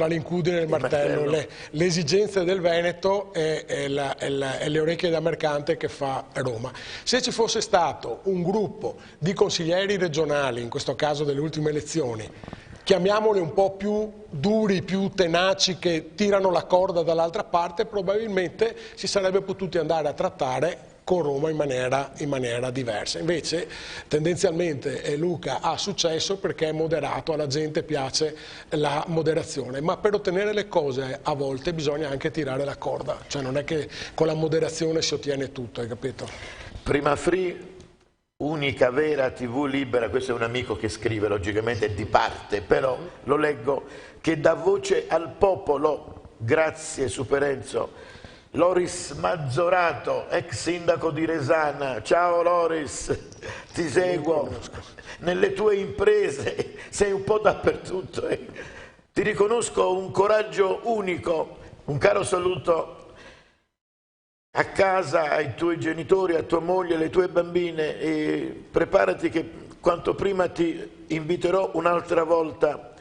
l'incudine e il martello, le esigenze del Veneto e le orecchie da mercante che fa Roma. Se ci fosse stato un gruppo di consiglieri regionali, in questo caso delle ultime elezioni, chiamiamoli un po' più duri, più tenaci, che tirano la corda dall'altra parte, probabilmente si sarebbe potuti andare a trattare con Roma in maniera diversa. Invece tendenzialmente Luca ha successo perché è moderato, alla gente piace la moderazione, ma per ottenere le cose a volte bisogna anche tirare la corda, cioè non è che con la moderazione si ottiene tutto, hai capito? Prima Free, unica vera TV libera, questo è un amico che scrive, logicamente è di parte, però lo leggo, che dà voce al popolo. Grazie Super Enzo. Loris Mazzorato, ex sindaco di Resana. Ciao Loris, ti seguo nelle tue imprese, sei un po' dappertutto. Ti riconosco un coraggio unico. Un caro saluto a casa, ai tuoi genitori, a tua moglie, alle tue bambine, e preparati che quanto prima ti inviterò un'altra volta.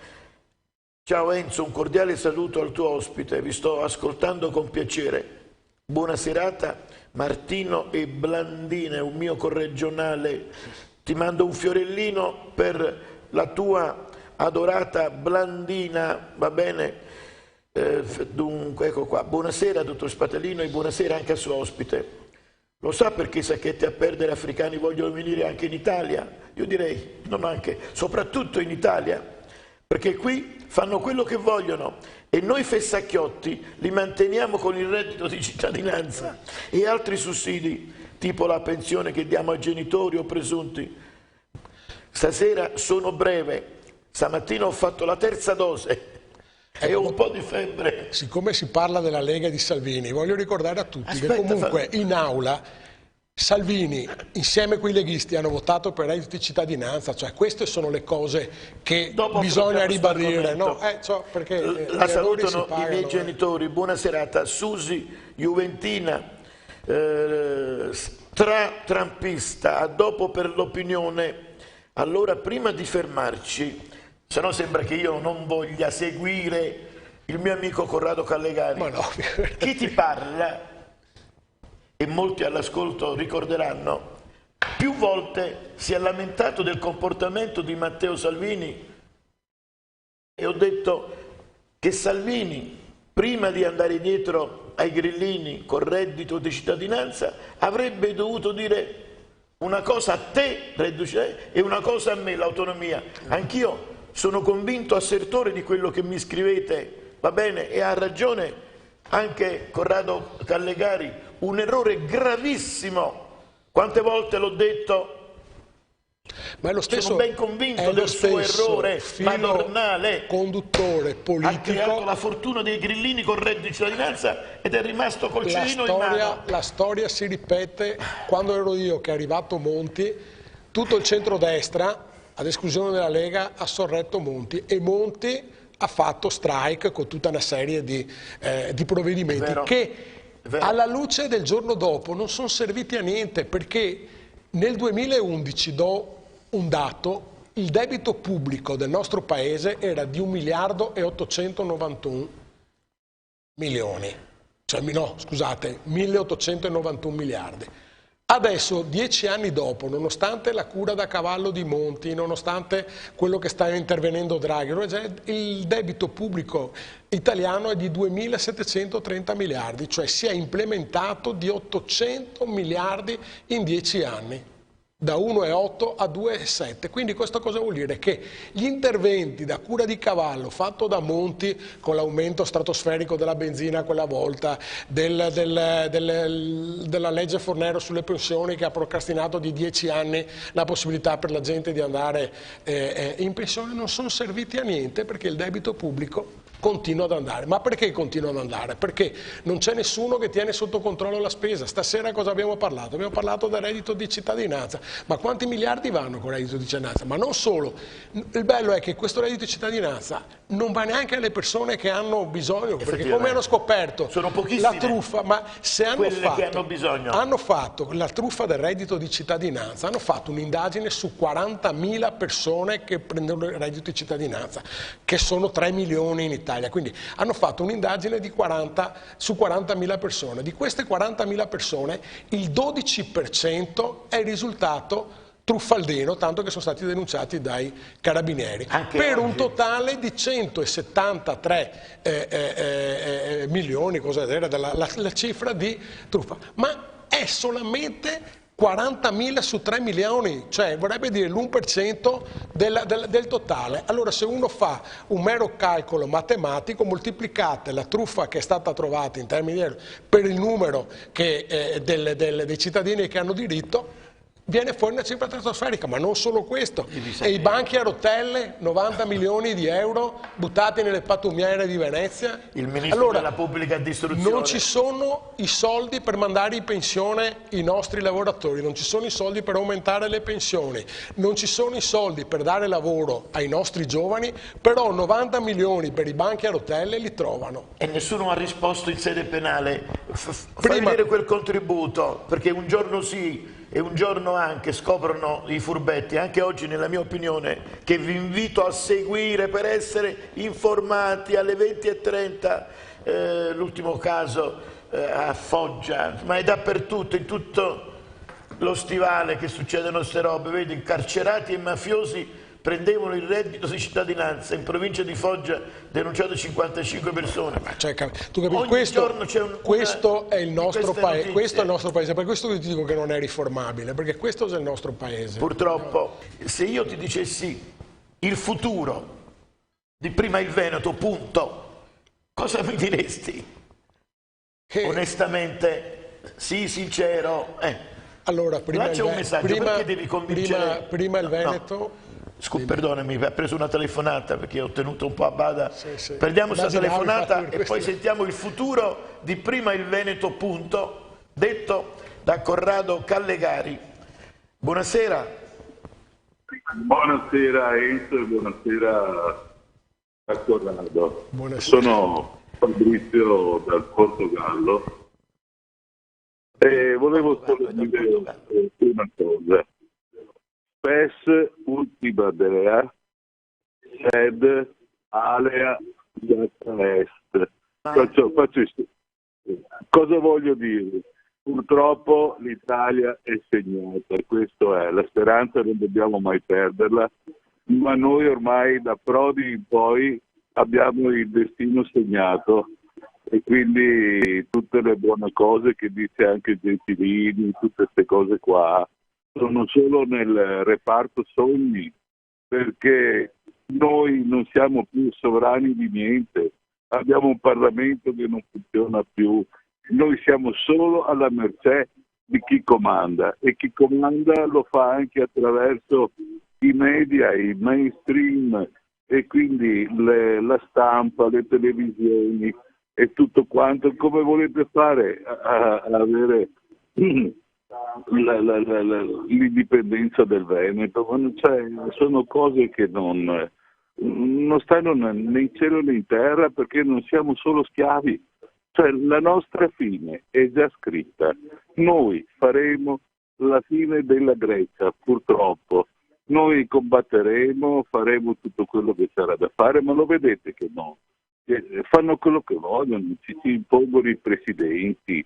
Ciao Enzo, un cordiale saluto al tuo ospite, vi sto ascoltando con piacere. Buona serata, Martino e Blandina, un mio corregionale. Ti mando un fiorellino per la tua adorata Blandina, va bene? Dunque, ecco qua. Buonasera, dottor Spatalino, e buonasera anche al suo ospite. Lo sa perché i sacchetti a perdere africani vogliono venire anche in Italia? Io direi, non anche, soprattutto in Italia, perché qui fanno quello che vogliono e noi fessacchiotti li manteniamo con il reddito di cittadinanza e altri sussidi, tipo la pensione che diamo ai genitori o presunti. Stasera sono breve, stamattina ho fatto la terza dose e ho un po' di febbre. Siccome si parla della Lega di Salvini, voglio ricordare a tutti che comunque in aula Salvini insieme con i leghisti hanno votato per il reddito di cittadinanza, cioè queste sono le cose che bisogna ribadire, no? Perché la salutano i miei genitori. Buona serata. Susi, juventina, trampista, a dopo per l'opinione. Allora, prima di fermarci, se no sembra che io non voglia seguire il mio amico Corrado Callegari. Ma no. Chi ti parla, e molti all'ascolto ricorderanno, più volte si è lamentato del comportamento di Matteo Salvini e ho detto che Salvini, prima di andare dietro ai grillini col reddito di cittadinanza, avrebbe dovuto dire una cosa a te, e una cosa a me, l'autonomia. Anch'io sono convinto assertore di quello che mi scrivete, va bene, e ha ragione anche Corrado Callegari, un errore gravissimo. Quante volte l'ho detto? Ma è lo stesso, sono ben convinto del suo errore madornale. Conduttore politico. Ha creato la fortuna dei grillini con reddito di cittadinanza ed è rimasto col cerino in mano. La storia si ripete. Quando ero io che è arrivato Monti, tutto il centrodestra, ad esclusione della Lega, ha sorretto Monti, e Monti ha fatto strike con tutta una serie di provvedimenti che alla luce del giorno dopo non sono serviti a niente, perché nel 2011, do un dato, il debito pubblico del nostro paese era di 1.891 milioni, cioè no, scusate, 1.891 miliardi. Adesso, 10 anni dopo, nonostante la cura da cavallo di Monti, nonostante quello che sta intervenendo Draghi, il debito pubblico italiano è di 2.730 miliardi, cioè si è implementato di 800 miliardi in 10 anni. Da 1,8 a 2,7. Quindi questo cosa vuol dire? Che gli interventi da cura di cavallo fatto da Monti, con l'aumento stratosferico della benzina quella volta, della legge Fornero sulle pensioni che ha procrastinato di 10 anni la possibilità per la gente di andare in pensione, non sono serviti a niente, perché il debito pubblico continua ad andare. Ma perché continua ad andare? Perché non c'è nessuno che tiene sotto controllo la spesa. Stasera cosa abbiamo parlato? Abbiamo parlato del reddito di cittadinanza. Ma quanti miliardi vanno con il reddito di cittadinanza? Ma non solo. Il bello è che questo reddito di cittadinanza non va neanche alle persone che hanno bisogno, perché come hanno scoperto sono la truffa, ma se hanno fatto la truffa del reddito di cittadinanza, hanno fatto un'indagine su 40.000 persone che prendono il reddito di cittadinanza, che sono 3 milioni in Italia. Quindi hanno fatto un'indagine su 40.000 persone. Di queste 40.000 persone il 12% è il risultato truffaldino, tanto che sono stati denunciati dai carabinieri, per un totale di 173 milioni, cosa era la cifra di truffa. Ma è solamente 40.000 su 3 milioni, cioè vorrebbe dire l'1% del totale. Allora, se uno fa un mero calcolo matematico, moltiplicate la truffa che è stata trovata in termini di euro per il numero dei cittadini che hanno diritto, viene fuori una cifra stratosferica, ma non solo questo. E i banchi a rotelle, 90 milioni di euro buttati nelle pattumiere di Venezia. Il ministro della pubblica istruzione. Non ci sono i soldi per mandare in pensione i nostri lavoratori, non ci sono i soldi per aumentare le pensioni, non ci sono i soldi per dare lavoro ai nostri giovani, però 90 milioni per i banchi a rotelle li trovano. E nessuno ha risposto in sede penale. Fai vedere quel contributo, perché un giorno sì e un giorno anche scoprono i furbetti, anche oggi nella mia opinione, che vi invito a seguire per essere informati alle 20:30, l'ultimo caso a Foggia, ma è dappertutto, in tutto lo stivale che succedono queste robe, vedi, incarcerati e mafiosi prendevano il reddito di cittadinanza, in provincia di Foggia denunciato 55 persone. Cioè, tu capisci, questo è il nostro paese, questo è il nostro paese, per questo ti dico che non è riformabile, perché questo è il nostro paese. Purtroppo, se io ti dicessi il futuro di Prima il Veneto, punto, cosa mi diresti? Onestamente, sì, sincero. Allora, prima c'è un messaggio, perché devi convincere... Prima il Veneto... Perdonami, mi ha preso una telefonata perché ho tenuto un po' a bada. Perdiamo questa telefonata e poi sentiamo il futuro di Prima il Veneto, punto, detto da Corrado Callegari. Buonasera. Buonasera Enzo e buonasera a Corrado. Sono Fabrizio dal Portogallo e volevo solo dire una cosa. PES ultima dea, sed alea est. Cosa voglio dire? Purtroppo l'Italia è segnata, questo è, la speranza non dobbiamo mai perderla, ma noi ormai da Prodi in poi abbiamo il destino segnato e quindi tutte le buone cose che dice anche Gentilini, tutte queste cose qua, sono solo nel reparto sogni, perché noi non siamo più sovrani di niente, abbiamo un Parlamento che non funziona più, noi siamo solo alla mercé di chi comanda e chi comanda lo fa anche attraverso i media, i mainstream e quindi la stampa, le televisioni e tutto quanto. Come volete fare a avere l'indipendenza del Veneto? Cioè, sono cose che non stanno né in cielo né in terra, perché non siamo solo schiavi. Cioè, la nostra fine è già scritta. Noi faremo la fine della Grecia, purtroppo. Noi combatteremo, faremo tutto quello che sarà da fare, ma lo vedete che no. Fanno quello che vogliono, ci impongono i presidenti,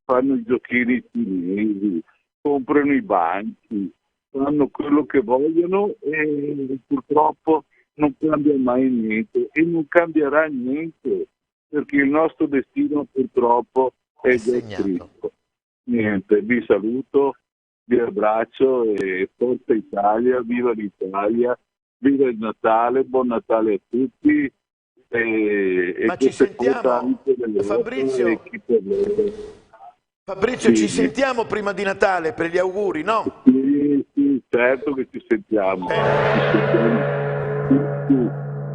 fanno i giochini cinesi, comprano i banchi, fanno quello che vogliono e purtroppo non cambia mai niente e non cambierà niente, perché il nostro destino purtroppo è già scritto. Niente, vi saluto, vi abbraccio e forza Italia, viva l'Italia, viva il Natale, buon Natale a tutti. Ma ci sentiamo, Fabrizio? Fabrizio, sì, ci sentiamo prima di Natale per gli auguri, no? Sì, certo che ci sentiamo.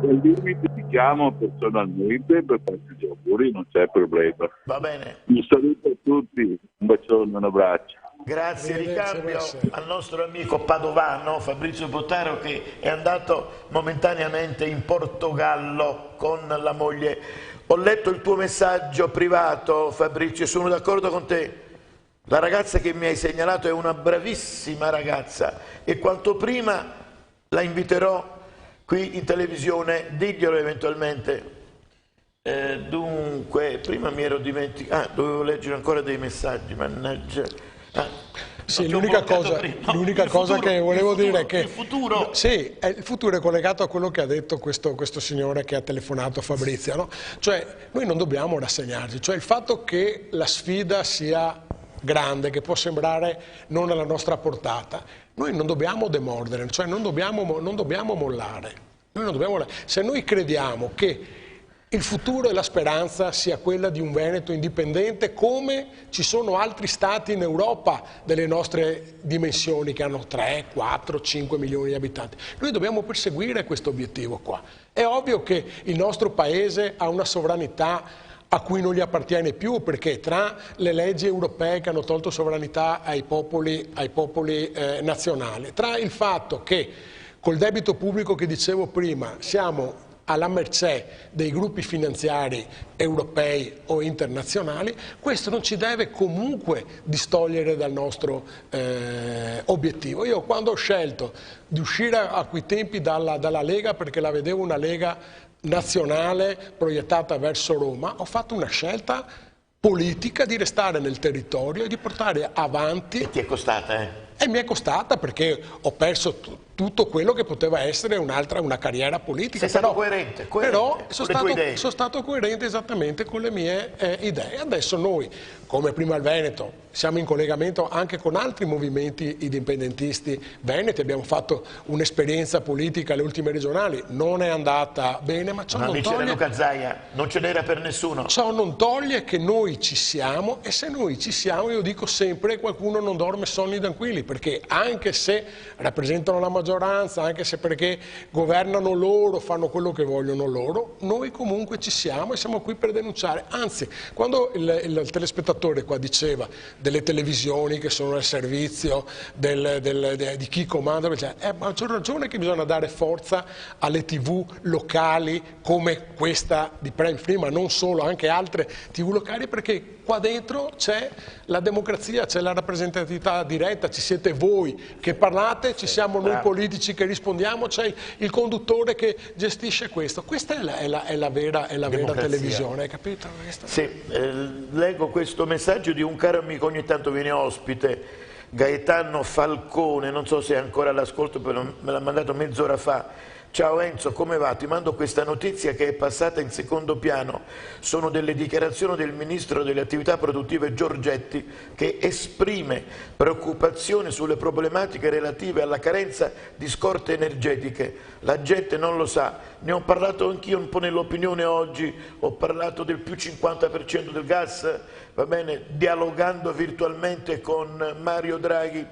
Al limite ti chiamo personalmente per farti gli auguri, non c'è problema. Va bene. Un saluto a tutti, un bacione, un abbraccio. Grazie, ricambio al nostro amico padovano Fabrizio Botaro, che è andato momentaneamente in Portogallo con la moglie. Ho letto il tuo messaggio privato, Fabrizio, sono d'accordo con te. La ragazza che mi hai segnalato è una bravissima ragazza e quanto prima la inviterò qui in televisione, diglielo eventualmente. Dunque, prima mi ero dimenticato, dovevo leggere ancora dei messaggi, mannaggia. Sì, l'unica cosa che volevo dire è che il futuro è collegato a quello che ha detto questo signore che ha telefonato, Fabrizio, no? Cioè, noi non dobbiamo rassegnarci, cioè il fatto che la sfida sia grande, che può sembrare non alla nostra portata, noi non dobbiamo demordere, cioè non dobbiamo mollare. Se noi crediamo che il futuro e la speranza sia quella di un Veneto indipendente, come ci sono altri stati in Europa delle nostre dimensioni che hanno 3, 4, 5 milioni di abitanti. Noi dobbiamo perseguire questo obiettivo qua. È ovvio che il nostro paese ha una sovranità a cui non gli appartiene più, perché tra le leggi europee che hanno tolto sovranità ai popoli nazionali, tra il fatto che col debito pubblico che dicevo prima siamo alla mercé dei gruppi finanziari europei o internazionali, questo non ci deve comunque distogliere dal nostro obiettivo. Io quando ho scelto di uscire a quei tempi dalla Lega, perché la vedevo una Lega nazionale proiettata verso Roma, ho fatto una scelta politica di restare nel territorio e di portare avanti. E ti è costata, E mi è costata perché ho perso tutto quello che poteva essere una carriera politica. Sei stato coerente però sono stato coerente esattamente con le mie idee. Adesso noi, come prima il Veneto, siamo in collegamento anche con altri movimenti indipendentisti veneti, abbiamo fatto un'esperienza politica alle ultime regionali, non è andata bene, ma ciò non toglie... Luca Zaia, non ce n'era per nessuno. Ciò non toglie che noi ci siamo, e se noi ci siamo, io dico sempre, qualcuno non dorme sonni tranquilli, perché anche se rappresentano la maggioranza, anche se perché governano loro, fanno quello che vogliono loro, noi comunque ci siamo e siamo qui per denunciare. Anzi, quando il telespettatore qua diceva delle televisioni che sono al servizio di chi comanda, a maggior ragione che bisogna dare forza alle TV locali come questa di Prime Free, ma non solo, anche altre TV locali, perché qua dentro c'è la democrazia, c'è la rappresentatività diretta, ci siete voi che parlate, ci siamo noi politici che rispondiamo, c'è il conduttore che gestisce questo. Questa è la vera televisione, hai capito? Sì, leggo questo messaggio di un caro amico, ogni tanto viene ospite, Gaetano Falcone, non so se è ancora all'ascolto, però me l'ha mandato mezz'ora fa. Ciao Enzo, come va? Ti mando questa notizia che è passata in secondo piano. Sono delle dichiarazioni del Ministro delle Attività Produttive Giorgetti che esprime preoccupazione sulle problematiche relative alla carenza di scorte energetiche. La gente non lo sa. Ne ho parlato anch'io un po' nell'opinione oggi, ho parlato del più 50% del gas, va bene, dialogando virtualmente con Mario Draghi.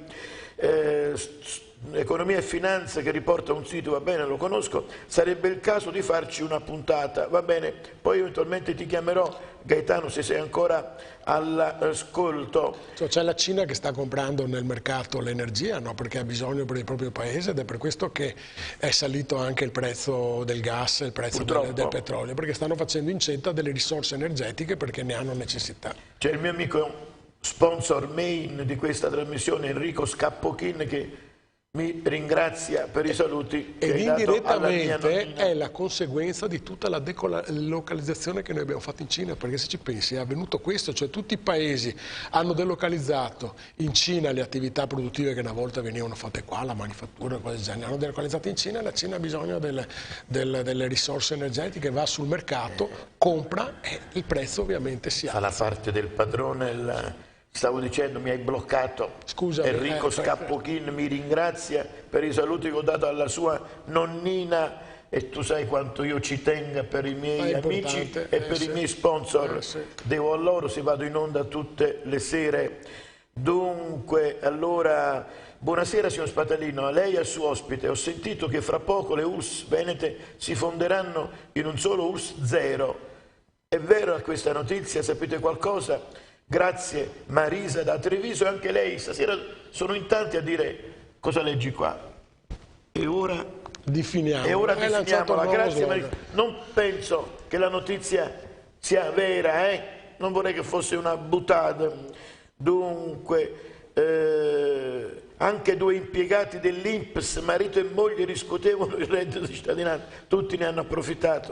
Economia e Finanza, che riporta un sito, va bene, lo conosco, sarebbe il caso di farci una puntata, va bene, poi eventualmente ti chiamerò, Gaetano, se sei ancora all'ascolto. C'è la Cina che sta comprando nel mercato l'energia, no? Perché ha bisogno per il proprio paese, ed è per questo che è salito anche il prezzo del gas, il prezzo del petrolio, perché stanno facendo incetta delle risorse energetiche perché ne hanno necessità. C'è il mio amico sponsor main di questa trasmissione, Enrico Scappochin, che mi ringrazia per i saluti che hai dato alla mia nonnina. È la conseguenza di tutta la delocalizzazione che noi abbiamo fatto in Cina, perché se ci pensi è avvenuto questo, cioè tutti i paesi hanno delocalizzato in Cina le attività produttive che una volta venivano fatte qua, la manifattura, cose del genere, hanno delocalizzato in Cina, e la Cina ha bisogno delle risorse energetiche, va sul mercato, compra e il prezzo ovviamente si alza. Fa la parte del padrone. Stavo dicendo, mi hai bloccato. Scusa, Enrico Scappochin mi ringrazia per i saluti che ho dato alla sua nonnina, e tu sai quanto io ci tenga per i miei amici e per i miei sponsor. Devo a loro, si vado in onda tutte le sere. Dunque, allora, buonasera signor Spatalino, a lei e al suo ospite. Ho sentito che fra poco le ULSS venete si fonderanno in un solo ULSS 0. È vero questa notizia? Sapete qualcosa? Grazie Marisa da Treviso, e anche lei stasera sono in tanti a dire cosa leggi qua. E ora definiamo. E ora definiamola. Grazie Marisa. Non penso che la notizia sia vera, non vorrei che fosse una buttata. Dunque, anche 2 impiegati dell'INPS, marito e moglie, riscuotevano il reddito di cittadinanza, tutti ne hanno approfittato.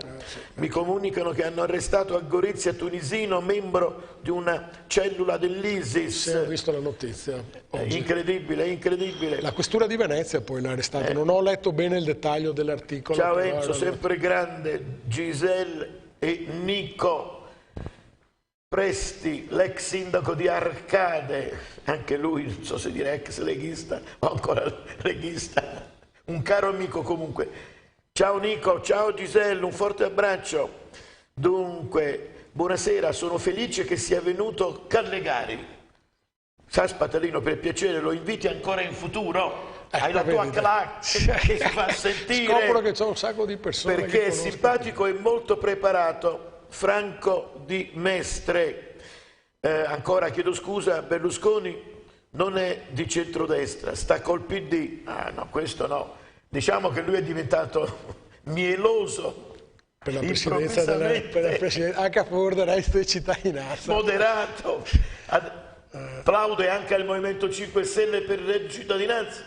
Mi comunicano che hanno arrestato a Gorizia Tunisino, membro di una cellula dell'ISIS. Sì, ho visto la notizia oggi. Incredibile, incredibile. La questura di Venezia poi l'ha arrestato, non ho letto bene il dettaglio dell'articolo. Ciao Enzo, sempre grande, Giselle e Nico. Presti, l'ex sindaco di Arcade, anche lui, non so se dire ex leghista o ancora leghista, un caro amico comunque. Ciao Nico, ciao Giselle, un forte abbraccio. Dunque, buonasera, sono felice che sia venuto Callegari. Sa Spatalino, per piacere lo inviti ancora in futuro? Hai la tua classe che si fa sentire. Scopro che c'è un sacco di persone perché è simpatico e molto preparato. Franco di Mestre. Ancora chiedo scusa, Berlusconi non è di centrodestra, sta col PD. Ah no, questo no. Diciamo che lui è diventato mieloso. Per la presidenza anche a favore del resto di cittadinanza. Moderato. Plaude anche al Movimento 5 Stelle per il reddito di cittadinanza.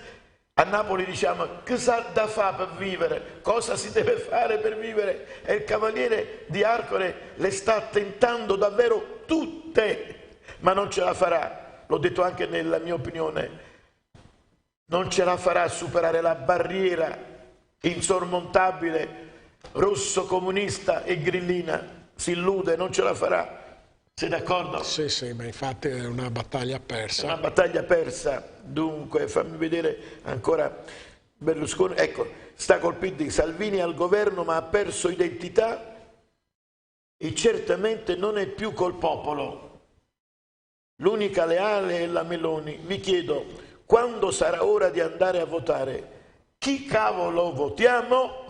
A Napoli diciamo che sa da fa per vivere, cosa si deve fare per vivere, e il Cavaliere di Arcore le sta tentando davvero tutte, ma non ce la farà. L'ho detto anche nella mia opinione, non ce la farà a superare la barriera insormontabile rosso comunista e grillina, si illude, non ce la farà. Sei d'accordo? Sì, sì, ma infatti è una battaglia persa. È una battaglia persa. Dunque, fammi vedere ancora Berlusconi. Ecco, sta col PD. Salvini al governo ma ha perso identità e certamente non è più col popolo. L'unica leale è la Meloni. Mi chiedo, quando sarà ora di andare a votare? Chi cavolo votiamo?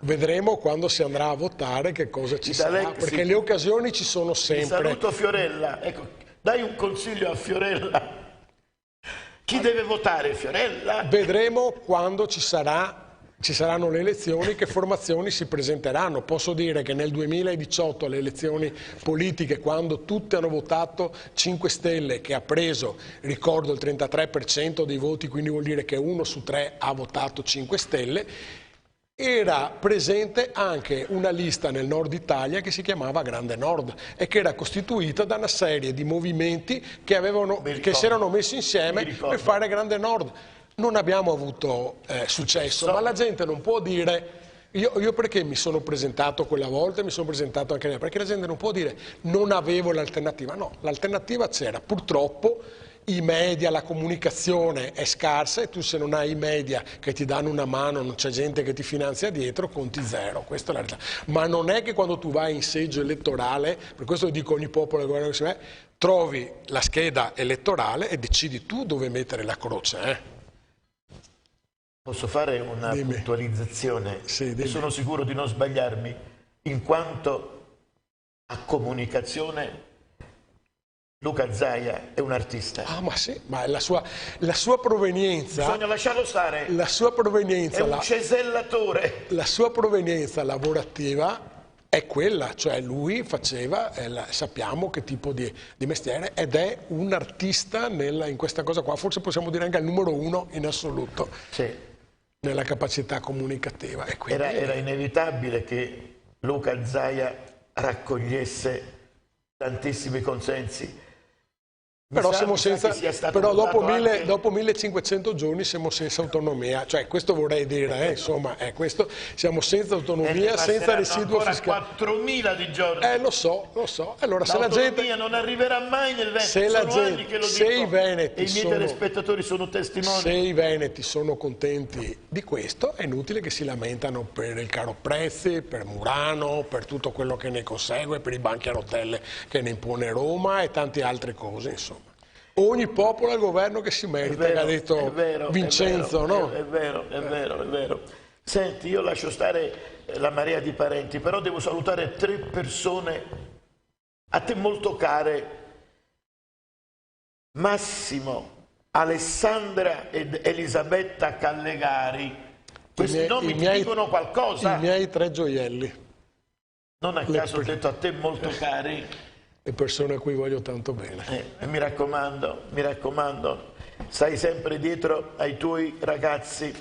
Vedremo quando si andrà a votare che cosa ci sarà, perché le occasioni ci sono sempre. Ti saluto Fiorella, ecco, dai un consiglio a Fiorella. Chi deve votare, Fiorella? Vedremo quando ci saranno le elezioni, che formazioni si presenteranno. Posso dire che nel 2018 alle elezioni politiche, quando tutti hanno votato 5 Stelle, che ha preso, ricordo, il 33% dei voti, quindi vuol dire che 1 su 3 ha votato 5 Stelle, era presente anche una lista nel nord Italia che si chiamava Grande Nord e che era costituita da una serie di movimenti che si erano messi insieme per fare Grande Nord. Non abbiamo avuto successo, ma la gente non può dire, io perché mi sono presentato quella volta e mi sono presentato anche lei, perché la gente non può dire non avevo l'alternativa, no, l'alternativa c'era, purtroppo i media, la comunicazione è scarsa e tu se non hai i media che ti danno una mano, non c'è gente che ti finanzia dietro, conti zero, questa è la realtà. Ma non è che quando tu vai in seggio elettorale, per questo dico ogni popolo al governo che si mette, trovi la scheda elettorale e decidi tu dove mettere la croce. Posso fare una puntualizzazione? Sì, e sono sicuro di non sbagliarmi, in quanto a comunicazione Luca Zaia è un artista. Ah, ma sì, ma la sua provenienza... Bisogna lasciarlo stare. La sua provenienza... È un cesellatore. La sua provenienza lavorativa è quella, cioè lui faceva, sappiamo che tipo di mestiere, ed è un artista in questa cosa qua, forse possiamo dire anche il numero 1 in assoluto, sì, nella capacità comunicativa. E quindi... era inevitabile che Luca Zaia raccogliesse tantissimi consensi. Però, dopo 1500 giorni siamo senza autonomia, cioè questo vorrei dire, insomma, siamo senza autonomia, senza residuo fiscale. 4.000 di giorni. Lo so. Allora, se la gente non arriverà mai nel Veneto, anni che lo dico, i miei telespettatori sono testimoni. Se i veneti sono contenti di questo, è inutile che si lamentano per il caro prezzi, per Murano, per tutto quello che ne consegue, per i banchi a rotelle che ne impone Roma e tante altre cose, insomma. Ogni popolo ha il governo che si merita, che ha detto Vincenzo, no? È vero. Senti, io lascio stare la marea di parenti, però devo salutare 3 persone a te molto care. Massimo, Alessandra ed Elisabetta Callegari. Questi nomi ti dicono qualcosa? I miei 3 gioielli. Non a caso ho detto a te molto cari. Le persone a cui voglio tanto bene. Mi raccomando, stai sempre dietro ai tuoi ragazzi,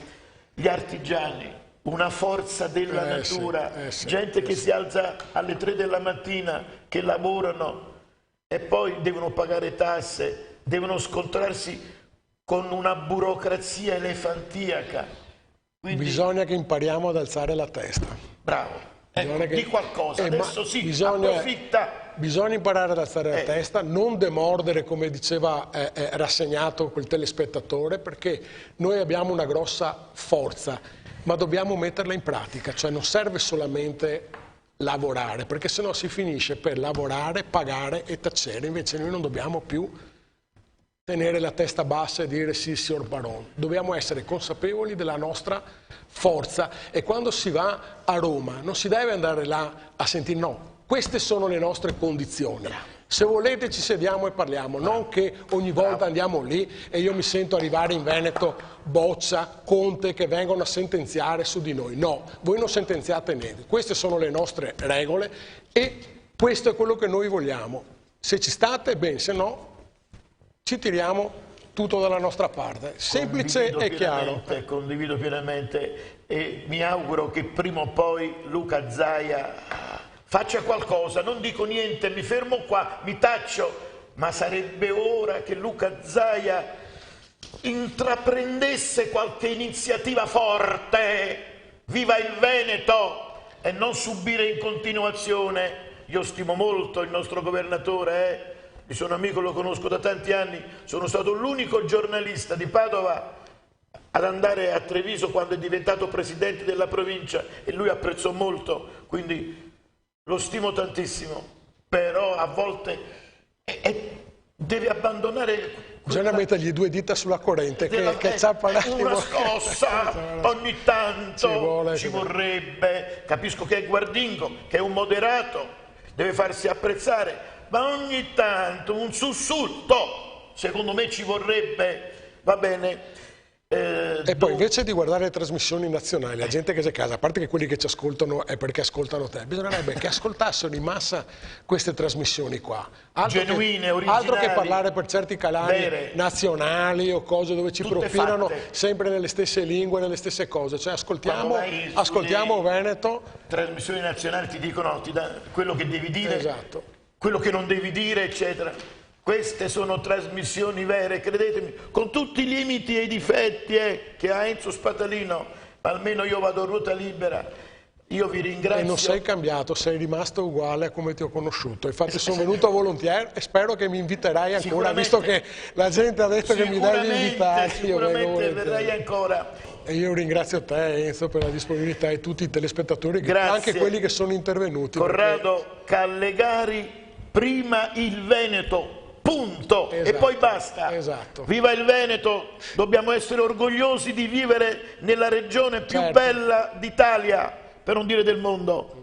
gli artigiani, una forza della natura, gente che si alza alle 3 della mattina, che lavorano e poi devono pagare tasse, devono scontrarsi con una burocrazia elefantiaca. Quindi... Bisogna che impariamo ad alzare la testa. Bravo. Di qualcosa, adesso approfitta. Bisogna imparare ad alzare la testa, non demordere, come diceva rassegnato quel telespettatore, perché noi abbiamo una grossa forza, ma dobbiamo metterla in pratica, cioè non serve solamente lavorare, perché sennò si finisce per lavorare, pagare e tacere. Invece noi non dobbiamo più tenere la testa bassa e dire sì, signor Baron. Dobbiamo essere consapevoli della nostra forza, e quando si va a Roma non si deve andare là a sentire no, queste sono le nostre condizioni. Se volete ci sediamo e parliamo, non che ogni volta andiamo lì e io mi sento arrivare in Veneto Boccia, Conte che vengono a sentenziare su di noi. No, voi non sentenziate niente, queste sono le nostre regole e questo è quello che noi vogliamo. Se ci state, bene, se no ci tiriamo tutto dalla nostra parte. Semplice e chiaro. Condivido pienamente e mi auguro che prima o poi Luca Zaia faccia qualcosa, non dico niente, mi fermo qua, mi taccio, ma sarebbe ora che Luca Zaia intraprendesse qualche iniziativa forte, viva il Veneto, e non subire in continuazione. Io stimo molto il nostro governatore, mi sono amico, lo conosco da tanti anni, sono stato l'unico giornalista di Padova ad andare a Treviso quando è diventato presidente della provincia e lui apprezzò molto, quindi lo stimo tantissimo, però a volte deve abbandonare. Bisogna mettergli 2 dita sulla corrente, che ciappa un attimo. Una scossa ogni tanto ci vorrebbe. Capisco che è guardingo, che è un moderato, deve farsi apprezzare, ma ogni tanto un sussulto secondo me ci vorrebbe, va bene. E poi invece di guardare le trasmissioni nazionali, la gente che c'è a casa, a parte che quelli che ci ascoltano è perché ascoltano te, bisognerebbe che ascoltassero in massa queste trasmissioni qua. Genuine, originali. Altro che parlare per certi canali nazionali o cose dove ci propinano sempre nelle stesse lingue, nelle stesse cose. Cioè ascoltiamo Veneto. Trasmissioni nazionali ti dicono quello che devi dire, quello che non devi dire, eccetera. Queste sono trasmissioni vere, credetemi, con tutti i limiti e i difetti che ha Enzo Spatalino, ma almeno io vado a ruota libera. Io vi ringrazio. E non sei cambiato, sei rimasto uguale a come ti ho conosciuto. Infatti sono venuto volontieri e spero che mi inviterai ancora, visto che la gente ha detto che mi devi invitare. Sicuramente verrai ancora. E io ringrazio te, Enzo, per la disponibilità e tutti i telespettatori, anche quelli che sono intervenuti. Corrado Callegari, prima il Veneto. Punto. E poi basta. Viva il Veneto, dobbiamo essere orgogliosi di vivere nella regione più bella d'Italia, per non dire del mondo.